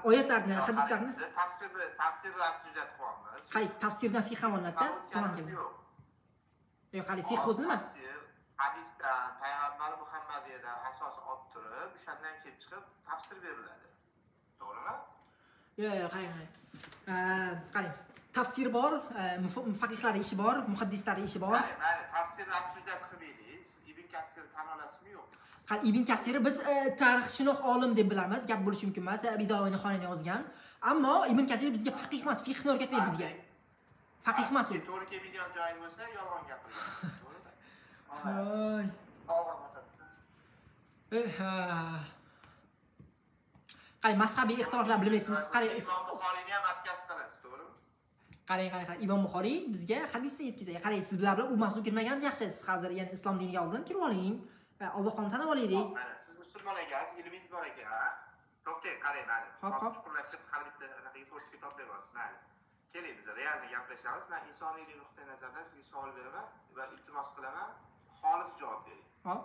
oyatlarni, hadislarni tafsirlar hujjat qilamiz. Tafsirdan fiqh ham olinadi-da, Qur'on keldi. Qarang, fiqh o'zi nima? Hadisdan, Payg'ambar Muhammadiyadan asos olib turib, o'shandan kelib chiqib tafsir beriladi. To'g'rimi? Yo'q, qarang. Tafsir bor, faqihlarning ishi bor, muhaddislarning ishi bor. Mayli, tafsirlar hujjat qilmaylik. Siz Ibn Kasirni tan olasizmi yo'qmi? Ibn Kasirni biz tarixshunos olim deb bilamiz, gap bo'lishi mumkin emas. Bidoviy Nihoniyni yozgan. Ammo Ibn Kasir bizga faqih emas, fiqhni o'rgatmaydi bizga. Faqih emas u. To'g'ri kelmaydigan joyi bo'lsa, yolg'on gapiradi. qarang, mazhabiy ixtiloflarni bilmaysizmi? Qarang, Imom Buxoriyni ham adkaz qilasiz, to'g'rimi? qarang. Imom Buxoriy bizga hadisni yetkazadi. Qarang, siz bilan u mavzu kirmaganimiz yaxshi. Siz hozir ya'ni islom diniga oldin kirib oling. Alloh taoloni tanib olaylik. Mana siz musulmon ekansiz, ilmingiz bor ekan. To'xtang, qarang, mana. Hop. Chuqurlashib har bitta anaqa force kitob beryapsiz, mana. Keling, biz realni gaplashamiz. Men insoniylik nuqtai nazaridan sizga savol beraman va iltimos qilaman, xolis javob bering. Hop.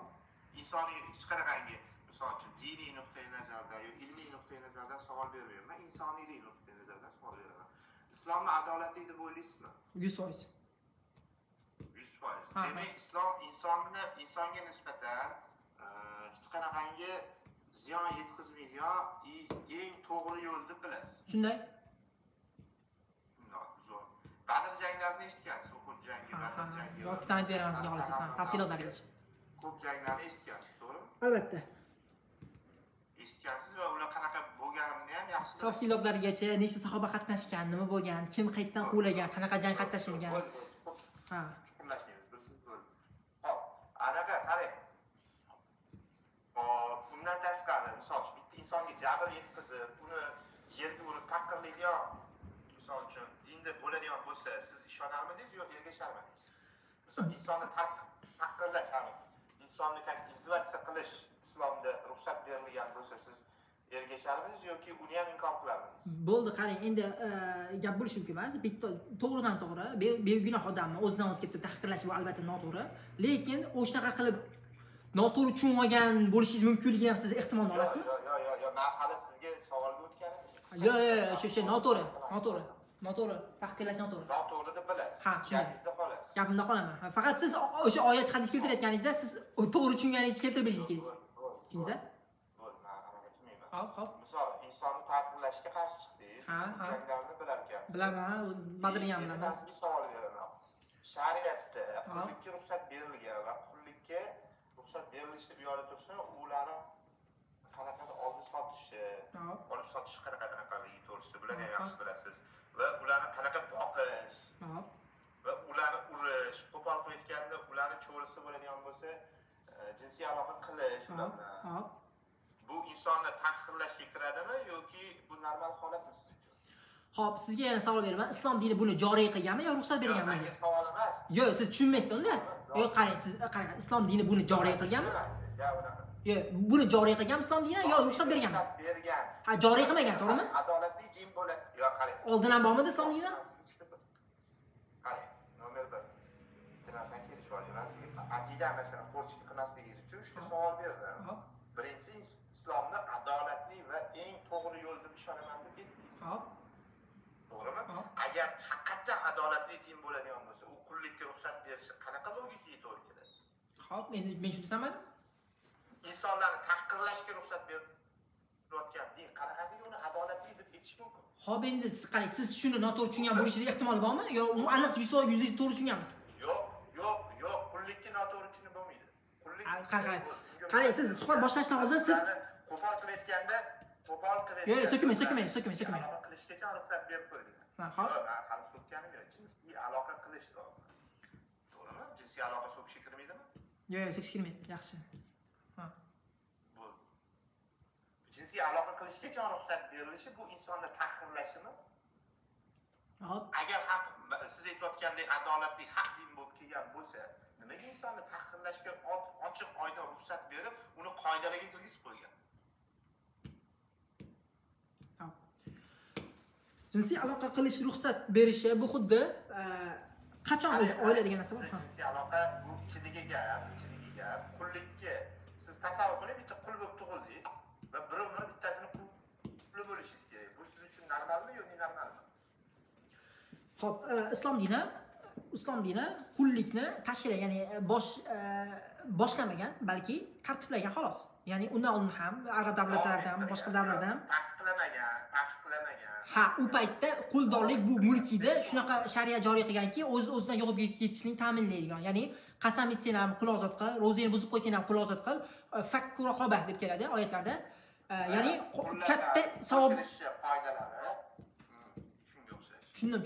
Insoniy hech qanaqangi, misol uchun diniy nuqtai nazardan yoki ilmiy nuqtai nazardan savol bermayman. Insoniylik nuqtai nazaridan savol beraman. Islomni adolatli deb o'ylaysizmi? 100%. 100%. Demak, islom insonga nisbatan hech qanaqangi ziyon yetkazmaydigan eng to'g'ri yo'lni bilasiz. Shunday. Zo'r. Badr janglarini eshitgansiz, Uhud jangi, Badr jangi. Yo'qdan aytib beramiz xohlasangiz, mana tafsilotlarigacha. Ko'p janglarni eshitgansiz, to'g'rimi? Albatta. Eshitgansiz va ular qanaqa bo'lganini ham yaxshi bilasiz. Tafsilotlargacha nechta sahoba qatnashgan, nima bo'lgan, kim qayerdan quvlagan, qanaqa jang qatnashilgan. Ha. Chuqurlashmaymiz, bilsiz bo'ldi. Hop, anaqa qarang. Bundan tashqari, misol uchun bitta insonga jabr yetkazib, uni yerga urib taqirlaydigan, misol uchun dinda bo'ladigan bo'lsa, siz ishonarmidingiz yoki ergasharmidingiz? Misol insonni taqirlash, insonni izolyatsiya qilish islomda ruxsat berilgan bo'lsa, siz ergasharmidingiz yoki uni ham inkor qilardingiz? Bo'ldi, qarang, endi gap bo'lishi mumkin emas. Bitta to'g'ridan to'g'ri, begunoh odamni o'zidan o'ziga bitta tahqirlash bu albatta noto'g'ri. Lekin o'shanaqa qilib noto'g'ri tushunmagan bo'lishingiz mumkinligini ham siz ehtimolni olasizmi? Yo'q, men hali sizga savolga o'tganim. Yo'q, shu noto'g'ri. Tahqirlash noto'g'ri. Noto'g'ri deb bilasiz. Ha, shunday. Gapingizda qolasiz. Gapimda qolaman. Faqat siz o'sha oyat hadis keltirayotganingizda siz to'g'ri tushunganingizni keltirib berishingiz kerak. Tushundingizmi? Bo'ldi, men anaqa tushunmayman. Hop. Misol, insonni ta'qirlashga qarshi chiqdingiz. Ha. Janglarni bilar ekansiz. Bilaman, Badrni ham bilamiz. Bir savol beraman. Shariatda qullikka ruxsat berilgan va qullikka ruxsat berilishi bu yo'lda tursa, ularni qanaqa olib sotishi, qanaqaligi to'g'risida bularni ham yaxshi bilasiz. Va ularni qanaqa boqish, va ularni urish, qo'pol qilayotganda ularni cho'risi bo'ladigan bo'lsa, jinsiy aloqa qilish ular bilan. Bu insonni tahqirlashga kiradimi yoki bu normal holatmi siz uchun? Xo'p, sizga yana savol beraman. Islom dini buni joriy qilganmi yo ruxsat berganmi? Menga savol emas. Yo'q, siz tushunmaysiz unda. Yo'q, qarang, siz qarang, islom dini buni joriy qilganmi? Yo'q, buni joriy qilgan islom dini yo ruxsat berganmi? Bergan. Ha, joriy qilmagan, to'g'rimi? Adolatli din bo'ladi. Yo'q, qarang. Oldin ham bormidi islom dinida? Qarang, nomer 1. Bittanarsani kelishib olyapman. Sizga aqida masalan qo'rchilik qilmasligingiz uchun 3 ta savol berdim. Birinchisi, islomni adolatli va eng to'g'ri yo'l deb ishonaman deb aytdingiz. To'g'rimi? Agar haqiqatdan adolatli din bo'ladigan bo'lsa, u qullikka ruxsat berishi qanaqa logikaga to'g'ri keladi? Xo'p, endi men tushunmadim. Insonlarni tahqirlashga ruxsat berayotgan din qanaqasiga uni adolatli deb aytish mumkin? Xo'p, endi siz qarang, siz shuni noto'g'ri tushungan bo'lishingiz ehtimoli bormi? Yo, u aniq 100% to'g'ri tushungansiz? Yo'q, qullikni noto'g'ri tushunib bo'lmaydi. Qullik qarang, siz suhbat boshlashdan oldin siz qo'pol qilayotganda Yo'q, so'kmang. Aloqa qilishgacha ruxsat berib qo'ygan. Xo'p. Men hali so'kkanim yo'q. Jinsiy aloqa qilish lozim. To'g'rimi? Jinsiy aloqa so'kishga kirmaydimi? Yo'q, so'kish kirmaydi. Yaxshi. Bu jinsiy aloqa qilishgacha ruxsat berilishi bu insonni tahqirlashimi? Hop. Agar siz aytayotgandek adolatli haq din bo'lib kelgan bo'lsa, nimaga insonni tahqirlashga ochiq oydin ruxsat berib, uni qoidalarga kirgizib qo'ygan? Jinsiy aloqa qilish ruxsat berishi bu xuddi qachon o'zi oila degan narsa bor. Jinsiy aloqa bu ichidagi gap. Qullikka siz tasavvur qiling, bitta qul bo'lib tug'ildingiz va birovni bittasini qul bo'lishingiz kerak. Bu siz uchun normalmi yoki normalmi? Xo'p, islom dini qullikni tashkil, ya'ni boshlamagan, balki tartiblagan xolos. Ya'ni undan oldin ham arab davlatlarida ham, boshqa davlatlarda ham taqiqlamagan. Ha, u paytda quldorlik bu mulkida shunaqa shariat joriy qilganki, o'zidan yo'qib ketishini ta'minlaydigan. Ya'ni qasam ichsang ham qul ozod qil, ro'zangni buzib qo'ysang ham qul ozod qil, fakku raqoba deb keladi oyatlarda. Ya'ni katta savob foydalari shunga o'xshash. Tushundim.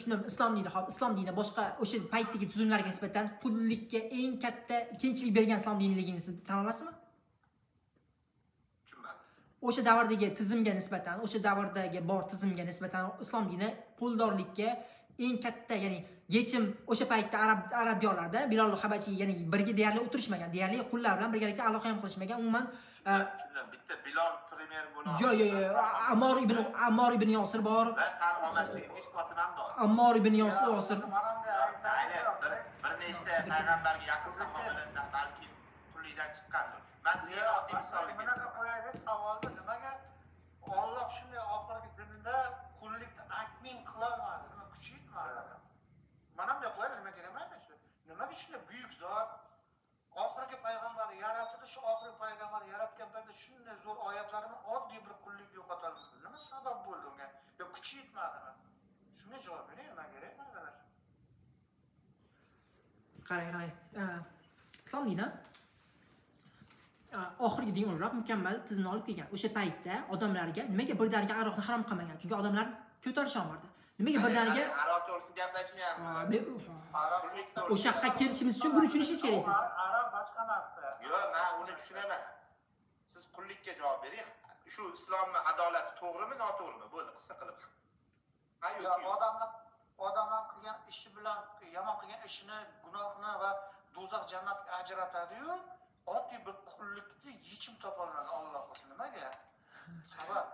Islom dini boshqa o'sha paytdagi tuzumlarga nisbatan qullikka eng katta kengchilik bergan islom dinligini siz tan olasizmi? o'sha davrdagi tizimga nisbatan, o'sha davrdagi bor tizimga nisbatan islom dini qo'ldorlikka eng katta, ya'ni yechim o'sha paytda arab diyorlarida Bilol Habachiy ya'ni birga deyarli o'tirishmagan, deyarli qullar bilan birgalikda aloqa ham qilishmagan. Umuman bitta Bilol premyer bo'ladi. Yo'q, Ammor ibn Yosir bor. Va qaromasiga nisbatan ham bor. Ammor ibn Yosir Bir nechta payg'ambarga yaqin sahobalardan balki qullikdan chiqqandir. Men sizga oddiy misol bunaqa qo'yaylik savolni, nimaga Alloh shunday oxirgi dinda qullikni akmin qilolmadi, nima kuchaytmadi? Mana bunday qo'yadi, nima kerak emas shu. Nimaga shunday buyuk zot oxirgi payg'ambarni yaratdi, shu oxirgi payg'ambarni yaratgan paytda shunday zo'r oyatlarini oddiy bir qullik yo'qotadi. Nima sabab bo'ldi unga? Yo kuchi yetmadimi? Shunga javob bering, nima kerak emas? Qarang. Islom dini oxirgi din o'laroq mukammal tizimni olib kelgan. O'sha paytda odamlarga nimaga birdaniga aroqni harom qilmagan? Chunki odamlar ko'tarish olmadi. Nimaga birdaniga aroq to'g'risida gaplashmayapman. o'sha haqqa kelishimiz uchun buni tushunishingiz kerak siz. Arab boshqa narsa. Yo'q, men uni tushunaman. Siz qullikka javob bering. Shu islomning adolati to'g'rimi, noto'g'rimi? Bo'ldi, qissa qilib. Odamlar qilgan ishi bilan yomon qilgan ishini, gunohni va do'zax jannatga ajratadi-yu, oddiy bir qullikni yechim topolmadi Alloh o'zi nimaga? Sabab.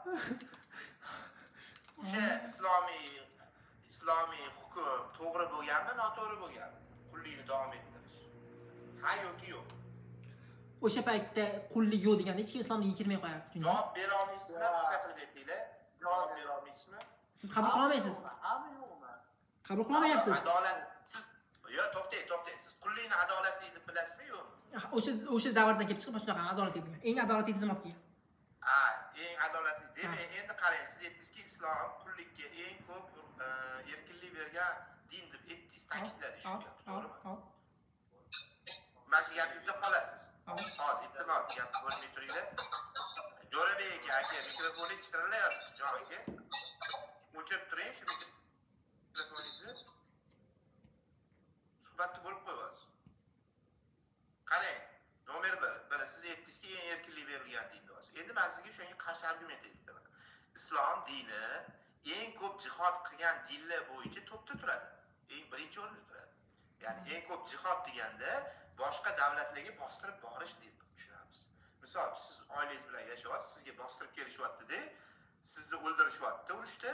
O'sha islomiy hukm to'g'ri bo'lganmi, noto'g'ri bo'lganmi? Qullikni davom ettirish. Ha yoki yo'q. O'sha paytda qullik yo'q deganda hech kim islom diniga kirmay qo'yardi. Tushundingizmi? Javob bera olmaysizmi? Qissa qilib aytinglar. Javob bera olmaysizmi? Siz qabul qila olmaysiz. Qabul qila olmayapsiz. Adolat. Yo'q, to'xtang. Siz qullikni adolatli deb bilasizmi, yo'qmi? O'sha davrdan kelib chiqib shunaqa adolatli bo'lgan. Eng adolatli tizim olib kelgan. Eng adolatli. Demak, endi qarang, siz aytdingizki, islom qullikka eng ko'p erkinlik bergan din deb aytdingiz, ta'kidladingiz shunga, to'g'rimi? Mana shu gapingizda qolasiz. Hozir iltimos, gapni bo'lmay turinglar. Jo'rabek aka, mikrofonni titralayapti, jon aka. O'chirib turing shu mikrofoningizni. Suhbatni bo'lib qo'yasiz. Qarang, nomer 1, siz aytdingizki, eng erkinlik berilgan din deysiz. Endi men sizga shunga qarshi argument aytaman. Islom dini eng ko'p jihod qilgan dinlar bo'yicha topda turadi. Eng birinchi o'rinda turadi. Ya'ni eng ko'p jihod deganda boshqa davlatlarga bostirib borish deb tushunamiz. Misol, siz oilangiz bilan yashayapsiz, sizga bostirib kelishyapti-da, sizni o'ldirishyapti urushda,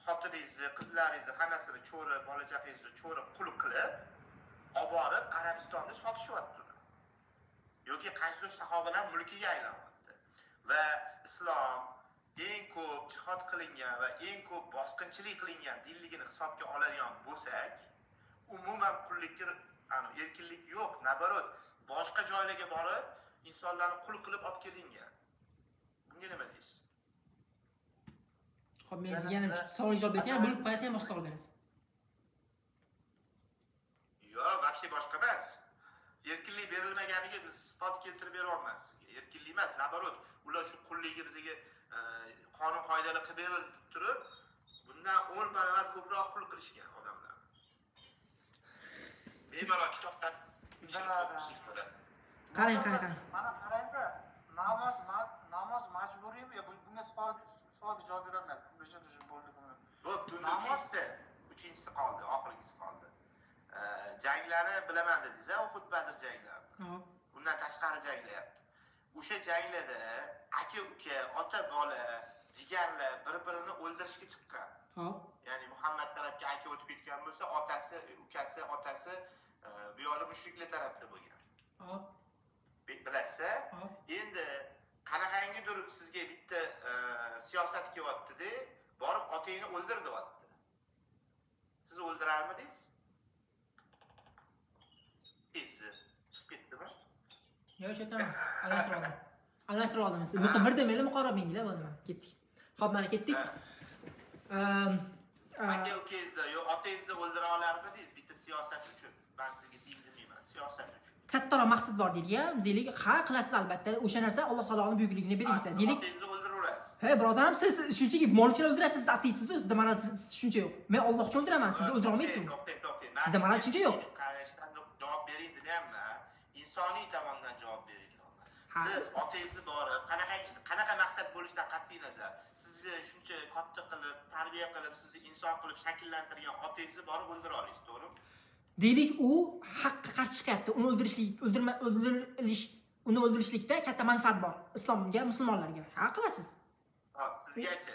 xotiningizni, qizlaringizni hammasini cho'ri, bola chaqangizni cho'ri qul qilib, olib borib Arabistonda sotishyapti. Yoki qaysidir sahobalar mulkiga aylanyapti. Va islom eng ko'p jihod qilingan va eng ko'p bosqinchilik qilingan dinligini hisobga oladigan bo'lsak, umuman qullikka erkinlik yo'q, nabarot boshqa joylarga borib insonlarni qul qilib olib kelingan. Bunga nima deysiz? Xo'p, men sizga yana savolga javob bersam, bo'lib qo'yasiz, ham boshqa savol berasiz. Yo'q, vaqti boshqa emas. Erkinlik berilmaganiga biz isbot keltirib bera olmaymiz. Erkinlik emas, nabarot ular shu qullikni bizga qonun qoidalar qilib berilib turib, bundan 10 barobar ko'proq qul qilishgan odamlar. Bemalol kitobdan qarang. Mana qarangda, namoz majburiymi? Bunga savolga javob berolmayman. Tushunib bo'ldi buni. Uchinchisi qoldi, oxirgisi qoldi. Janglarni bilaman dedingiz, Uhud Badr janglari. Bundan tashqari janglar. O'sha janglarda aka-uka, ota-bola, jigarlar bir-birini o'ldirishga chiqqan. Ya'ni Muhammad tarafga aka o'tib ketgan bo'lsa, otasi, ukasi, bu yo'li mushriklar tarafda bo'lgan. Bilasiz? Endi qanaqangidir sizga bitta siyosat kelyapti-da, borib otangni o'ldir deyapti. Siz o'ldirarmidingiz? Chiqib ketdimi? Yo'q, aytaman. Alashtirib oldim. Siz bir demayli muqarrab menglar bo'ldim. Ketdik. Xo'p, mana ketdik. Aka-ukangizni, yo otangizni o'ldira olarmidingiz bitta siyosat uchun? Men sizga din demayman, siyosat uchun. Kattaroq maqsad bor deylik, ha qilasiz albatta. O'sha narsa Alloh taoloning buyukligini beringsa. Deylik, otangizni o'ldiraverasiz. He, birodarim, siz shunchaki mol uchun o'ldirasiz, ateysiz, sizda mana tushuncha yo'q. Men Alloh uchun o'ldiraman, sizni o'ldira olmaysiz. Sizda mana tushuncha yo'q. Qarashdan javob bering deyapman. Insoniy tomondan javob bering. Ha. Siz otangizni borib, qanaqa maqsad bo'lishidan qat'iy nazar, sizni shuncha katta qilib, tarbiya qilib, sizni inson qilib shakllantirgan otangizni borib o'ldira olasiz, to'g'rimi? Deylik, u haqqa qarshi chiqyapti. Uni o'ldirishlikda katta manfaat bor. Islomga, musulmonlarga. Ha, qilasiz. Hop, sizgacha.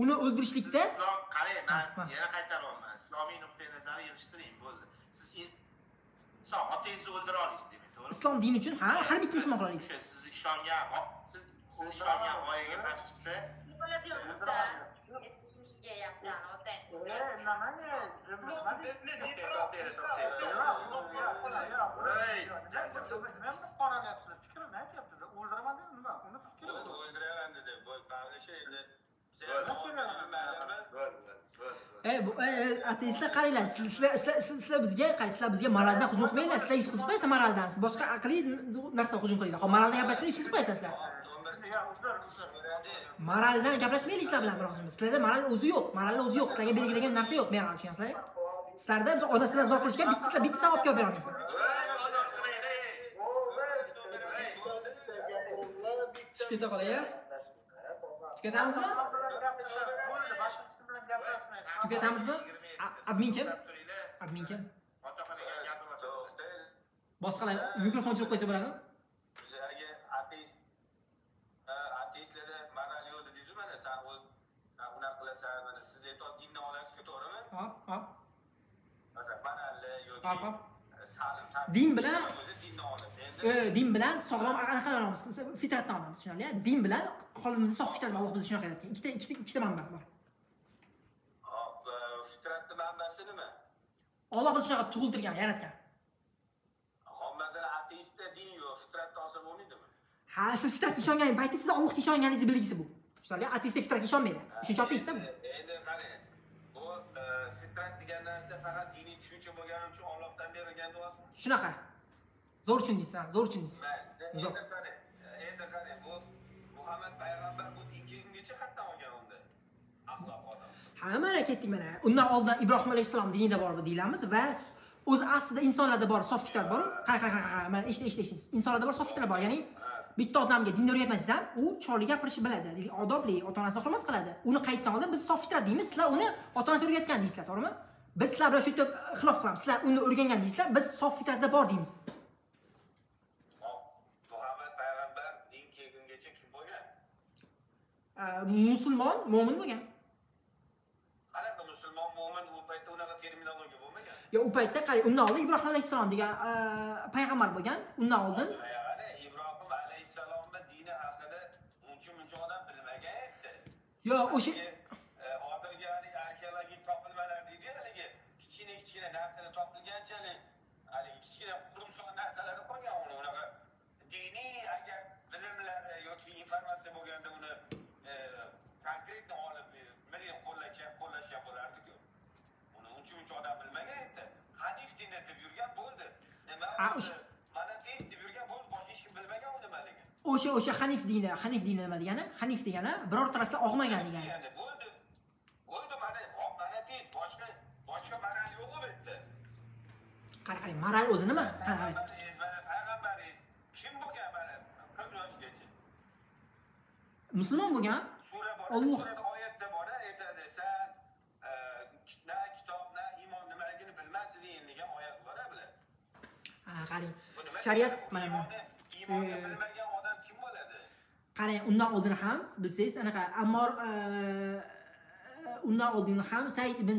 Uni o'ldirishlikda Islom, qarang, men yana qaytaryapman. Islomiy nuqtai nazarni yig'ishtiring, bo'ldi. Siz inson otangizni o'ldira olasiz, demak, to'g'rimi? islom dini uchun har bitta musulmon qiladi. O'sha siz ishongan g'oyaga qarshi chiqsa, Ateistlar qaranglar, sizlar bizga moraldan hujum qilmanglar, sizlar yutqizib qo'yasiz moraldan. Siz boshqa aqliy narsaga hujum qilinglar. Hop, moraldan gaplashsanglar yutqizib qo'yasiz sizlar. Moraldan gaplashmaylik sizlar bilan biroq. Sizlarda moral o'zi yo'q. Moralning o'zi yo'q. Sizlarga belgilangan narsa yo'q. Moral tushunyapsizlar? Sizlarda biz onasini zor qilishga bitta savobga olib beramiz. Chiqib keta qolay-a? Tugatamizmi? Tugatamizmi? Admin kim? Admin kim? Boshqalar mikrofon chiqib qo'ysa bo'ladi? Ateistlarda moral yo'q dedingiz, mana sen unaqa qilasan, mana siz aytgan dinni olasizku, to'g'rimi? Hop, hop. Masalan, moralli yoki Hop. ta'lim Din bilan dinni olasiz. din bilan sog'lom anaqa olamiz, fitratdan olamiz, tushunarli? Din bilan qalbimizni sof fitrat Alloh bizni shunaqa yaratgan. Ikkita manba bor. Hop, fitratning manbasi nima? Alloh bizni shunaqa tug'iltirgan, yaratgan. Hop, masalan, ateistda din yo'q, fitratda olsa bo'lmaydimi? Ha, siz fitratga ishongan payti siz Allohga ishonganingizni belgisi bu. Tushunarli? Ateist fitratga ishonmaydi. Shuncha ateistda bu. Endi qarang, bu fitrat degan narsa faqat diniy tushuncha bo'lgani uchun Allohdan berilgan duosimi? Shunaqa. Zo'r tushundingiz, ha, zo'r tushundingiz. Endi qarang, bu Muhammad payg'ambar bu din kelgungacha qayerdan olgan unda? Axloq odam. Ha, mana ketdik mana. Undan oldin Ibrohim alayhissalom dinida bor deyilamiz va o'z aslida insonlarda bor sof fitrat bor. Qara, mana eshit. Insonlarda bor sof fitrat bor. Ya'ni bitta odamga dinni o'rgatmasangiz ham, u choli gapirishni biladi, odobli, ota-onasini hurmat qiladi. Uni qaytdan oldin biz sof fitrat deymiz. Sizlar uni ota-onasi o'rgatgan deysizlar, to'g'rimi? Biz sizlar bilan shu yerda xilof qilamiz. Sizlar uni o'rgangan deysizlar, biz sof fitratda bor deymiz. Muhammad payg'ambar din kelgungacha kim bo'lgan? Musulmon, mo'min bo'lgan. Qanaqa musulmon mo'min u paytda unaqa terminologiya bo'lmagan. Ya u paytda qarang, undan oldin Ibrohim alayhissalom degan payg'ambar bo'lgan. Undan oldin Ibrohim alayhissalomni dini haqida uncha odam bilmagan edi. yo o'sha hozirgi arxeologik topilmalar deydi, haligi kichkina narsani topilganchalik, haligi kichkina quruq narsalarni qolgan unaqa diniy agar bilimlari yoki informatsiya bo'lganda uni konkretni olib million qo'llashgan bo'lardi-ku. Uni uncha odam bilmagan edi. Hadis dini deb yurgan bo'ldi. Monoteist deb yurgan bo'ldi, boshqa hech kim bilmagan uni nimaligi. o'sha Hanif dini nima degani? Hanif degani biror tarafga og'magan degani. Bo'ldi, mana monoteist boshqa moral yo'q bu yerda. Qarang, moral o'zi nima? Qarang. Payg'ambaringiz kim bo'lgan mana 40 yoshgacha? Musulmon bo'lgan? Sura bor. Alloh. Surada oyatda bor, aytadi, sen na kitob, na iymon nimaligini bilmasliging degan oyat bor, bilasiz. Ha, qarang. Shariat mana iymonni bilmagan odam kim bo'ladi? Qarang, undan oldin ham bilsangiz, anaqa Ammor undan oldin ham Said ibn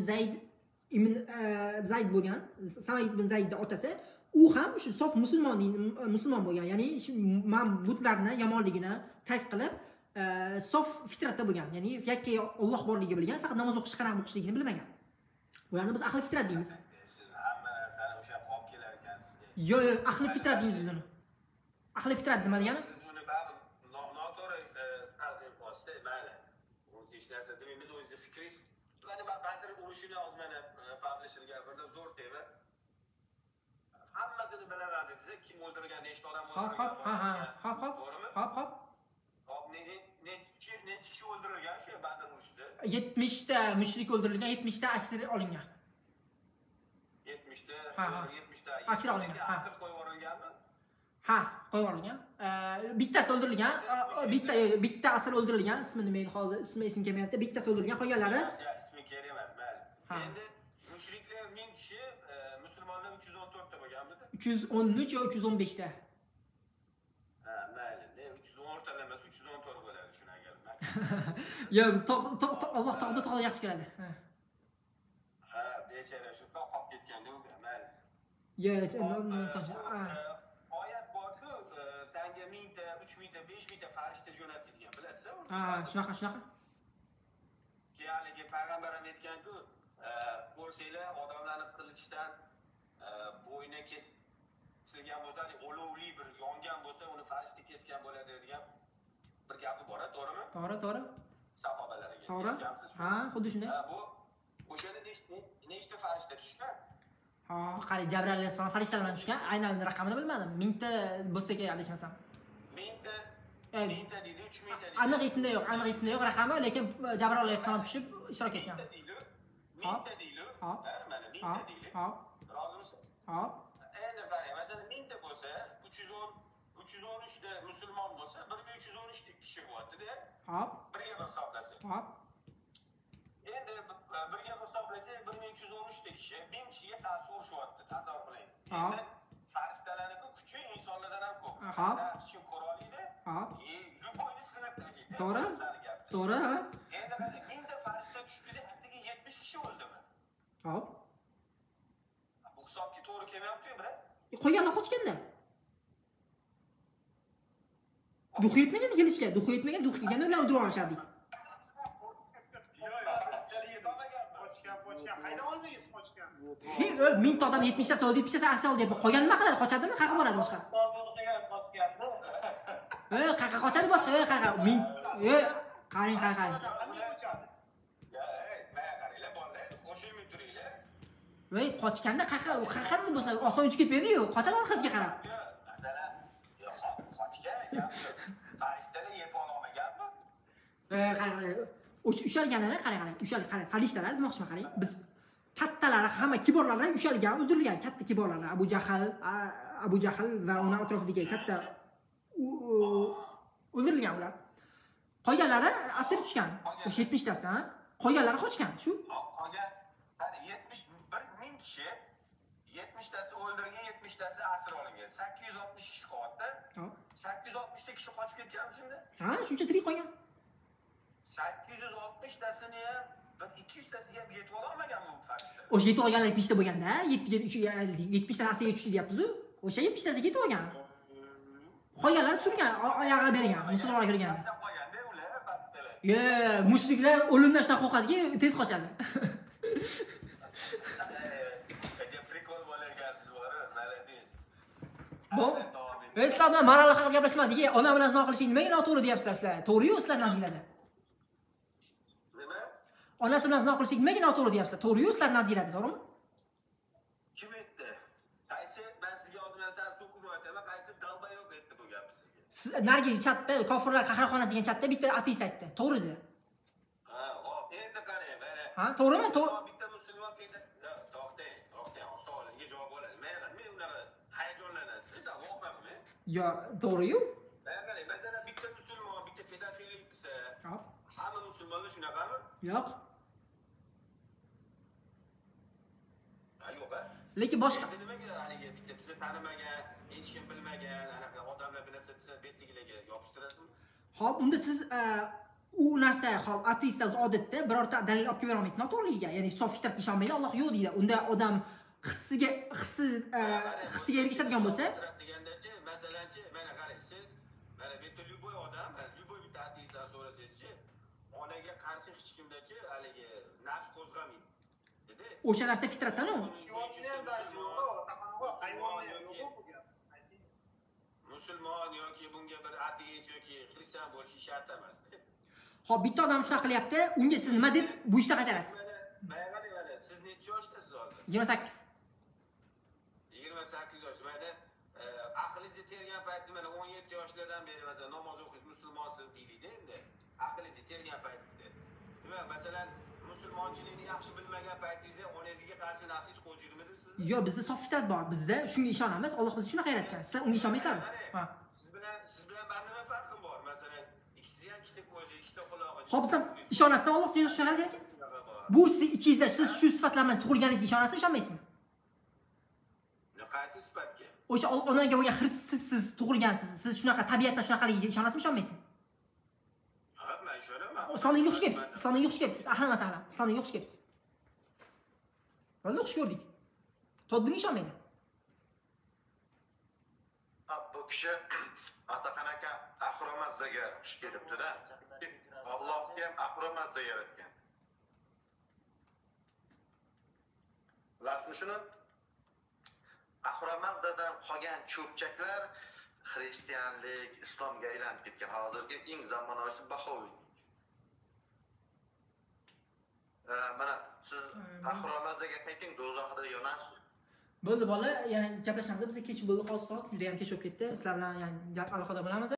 Zayd bo'lgan. Said ibn Zaydning otasi, u ham shu sof musulmon bo'lgan. Ya'ni butlarni yomonligini tark qilib, sof fitratda bo'lgan. Ya'ni yakka Alloh borligini bilgan, faqat namoz o'qish, qaraq o'qishligini bilmagan. Ularni biz ahli fitrat deymiz. Siz hamma narsani o'sha qolib kelar ekansiz. Yo'q, ahli fitrat deymiz biz uni. Ahli fitrat nima degani? Siz uni baribir noto'g'ri talqin qilyapsiz, mayli. O'zi hech narsa demaymiz, o'zingiz fikringiz. Ularni Badr urushini hozir mana publisherga birda zo'r tema. Hammasini bilaman desa, kim o'ldirgan, nechta odam o'ldirgan. Hop. Hop, necha kishi o'ldirilgan shu Badr urushida? 70 ta mushrik o'ldirilgan, 70 ta asir olingan. 70 ta asir olingan. Asir qo'yib yuborilganmi? Ha, qo'yib olingan. Bittasi o'ldirilgan, bitta asl o'ldirilgan, ismi nima edi hozir? Ismi esimga kelmayapti. Bittasi o'ldirilgan, qolganlari ismi kerak emas, mayli. Endi mushriklar 1000 kishi, musulmonlar 314 ta bo'lganmidi? 313 yo 315 ta. Ha, mayli. 310 ta emas, 314 bo'ladi shuni agar. Yo, biz Alloh tog'da yaxshi keladi. Ha, bechara shu qolib ketganda u, mayli. Yo, oyat borku, senga 1000 ta, 3000 ta, 5000 ta farishta jo'natilgan, bilasizmi? Ha, shunaqa. Haligi payg'ambar ham aytganku, ko'rsanglar odamlarni qilichdan bo'yni kesilgan bo'lsa, olovli bir yongan bo'lsa, uni farishta kesgan bo'ladi degan bir gapi bor, to'g'rimi? To'g'ri. Sahobalarga. To'g'ri. Ha, xuddi shunday. Bu o'shanda nechta farishta tushgan? Ha, qarang, Jabril alayhissalom farishtalar bilan tushgan. Aynan raqamini bilmadim. 1000 ta bo'lsa kerak, adashmasam. 1000 ta, 1000 ta deydi, 3000 ta deydi. Aniq esimda yo'q raqami, lekin Jabril alayhissalom tushib ishtirok etgan. 1000 ta deydi. Hop. Mana 1000 ta deydi. Hop. Rozimisiz? Hop. Endi qarang, masalan 1000 ta bo'lsa, 313 ta musulmon bo'lsa, 1313 ta kishi bo'ladida. Hop. Birga bir hisoblasak. Hop. Endi birga bir hisoblasak, 1313 ta kishi 1000 kishiga qarshi urushyapti, tasavvur qiling. Endi farishtalarning kuchi insonlardan ham ko'p. Hop. Kishi ko'rolmaydi. Hop. Любойni sinib turadi. To'g'ri. Endi qarang, 1000 ta farishta tushdi, atigi 70 kishi o'ldimi? Hop. Bu hisobga to'g'ri kelmayapti-ku, brat. Qo'yganlar qochganda. Duxu yetmagan kelishga, duxu kelganda ular o'ldirib olishardi. Qochgan. Hayda olmaysiz qochgan. 1000 ta odam 70 tasi o'ldi, 70 tasi asal oldi deb. Qolgan nima qiladi? Qochadimi? Qayerga boradi boshqa? Qayerga qochadi boshqa? Qayerga? 1000. Qarang. Qochganda qayerga bo'lsa oson uchib ketmaydi-yu, qochadi orqasiga qarab. Farishtalar yetib olmaganmi? Qarang. Ushalganlar, qarang. Qarang. Farishtalar demoqchiman, qarang. Biz kattalari, hamma kiborlarlar ushalgan, o'ldirilgan katta kiborlarlar. Abu Jahl va uning atrofidagi katta o'ldirilgan ular. Qolganlari asir tushgan. O'sha 70 tasi, ha? Qolganlari qochgan, shu. Qolgan 1000 kishi 70 tasi o'ldirilgan, 70 tasi asir olingan. 860 kishi qolyapti. 860 ta kishi qochib ketganmi shunda? Ha, shuncha tirik qolgan. 860 tasini ham 200 tasiga ham yetib olmaganmi bu farishtalar? O'sha yetib olganlar 70 ta bo'lganda, 70 ta asliga tushdi deyapmiz-ku. O'sha 70 tasiga yetib olgan. Qolganlar surgan, oyog'iga bergan, musulmonlar kirganda. Mushriklar o'limdan shunday qo'rqadiki, tez qochadi. Bu sizlar bilan maralla haqida gaplashmadik. Ona bilan zino qilishing nimaga noto'g'ri deyapsizlar sizlar? To'g'ri-yu sizlar nazilada. Nima? Onasi bilan zino qilishing nimaga noto'g'ri deyapsizlar? To'g'ri-yu sizlar nazilada, to'g'rimi? Kim aytdi? Qaysi men sizga oldindan sal so'kib aytaman, qaysi dalbayoq aytdi bu gapni sizga? Siz narigi chatda, kofirlar qahraxonasi degan chatda bitta ateist aytdi. To'g'ri dedi. Ha, hop, endi qarang, mana. Ha, to'g'rimi? To'g'ri. Bitta musulmon to'xtang, savolingizga javob oladi. Men unaqa hayajonlanasiz, o'qmayman. Yo, to'g'ri-yu. Qarang, masalan, bitta musulmon bitta pedofillik qilsa, Hop. hamma musulmonlar shunaqami? Yo'q. Yo'q-a? Lekin boshqa Nimaga haligi bitta bizni tanimagan, hech kim bilmagan, anaqa odamlar bilasa desa betligilarga yopishtirasizmi? Xo'p, unda siz u narsa, xo'p, ateistlar odatda birorta dalil olib kelib bermaydi noto'g'riligiga, ya'ni sof fitratga ishonmaydi, Alloh yo'q deydi. Unda odam hissiga ergashadigan bo'lsa, degandachi, masalanchi, mana qarang, siz mana bitta любой odam, любой bitta ateistdan so'rasangizchi, onaga qarshi hech kimdachi haligi nafs qo'zg'amaydi. Dedi. o'sha narsa fitratdan-u. Musulmon yoki bunga bir ateist yoki xristian bo'lishi shart emas. Xo'p, bitta odam shunaqa qilyapti, unga siz nima deb bu ishda qaytarasiz? Mana siz necha yoshdasiz hozir? 28. 28 yosh. Mana aqlingizni tergan paytda mana 17 yoshlardan beri masalan namoz o'qish musulmonsiz deydi endi. Aqlingizni tergan paytingizda. Nima masalan musulmonchilikni yaxshi bilmagan paytingizda onangizga qarshi nafsingiz qo'ydirmidi sizni? Yo, bizda sof fitrat bor. Bizda shunga ishonamiz. Alloh bizni shunaqa yaratgan. Sizlar unga ishonmaysizlarmi? Ha. Siz bilan men nima farqim bor? Masalan, ikkisi ham ikkita ko'zi, ikkita qulog'i. Xo'p, siz ishonasizmi Alloh sizni shunaqa ekan? Bu siz ichingizda siz shu sifatlar bilan tug'ilganingizga ishonasizmi, ishonmaysizmi? Qaysi sifatga? O'sha onaga bo'lgan hirsiz tug'ilgansiz. Siz shunaqa tabiatdan shunaqaligiga ishonasizmi, ishonmaysizmi? Ha, men ishonaman. Islomdan yo'q chiqyapsiz. Islomdan yo'q chiqyapsiz. Ahli masala. Islomdan yo'q chiqyapsiz. Valloh xush ko'rdik. Tot bunga ishonmaydi. Bu kishi Ataxon aka Ahromazdaga xush kelibdi-da. Allohga ham Ahromazda yaratgan. Rasmi shuni Ahromazdadan qolgan cho'pchaklar xristianlik, islomga aylanib ketgan. Hozirgi eng zamonaviysi Bahoviylik. Mana siz Ahromazdaga qayting, do'zaxda yonasiz. Bo'ldi bola, yana gaplashamiz. Biz kech bo'ldi, hozir soat juda ham kech bo'lib ketdi. Sizlar bilan yani aloqada bo'lamiz.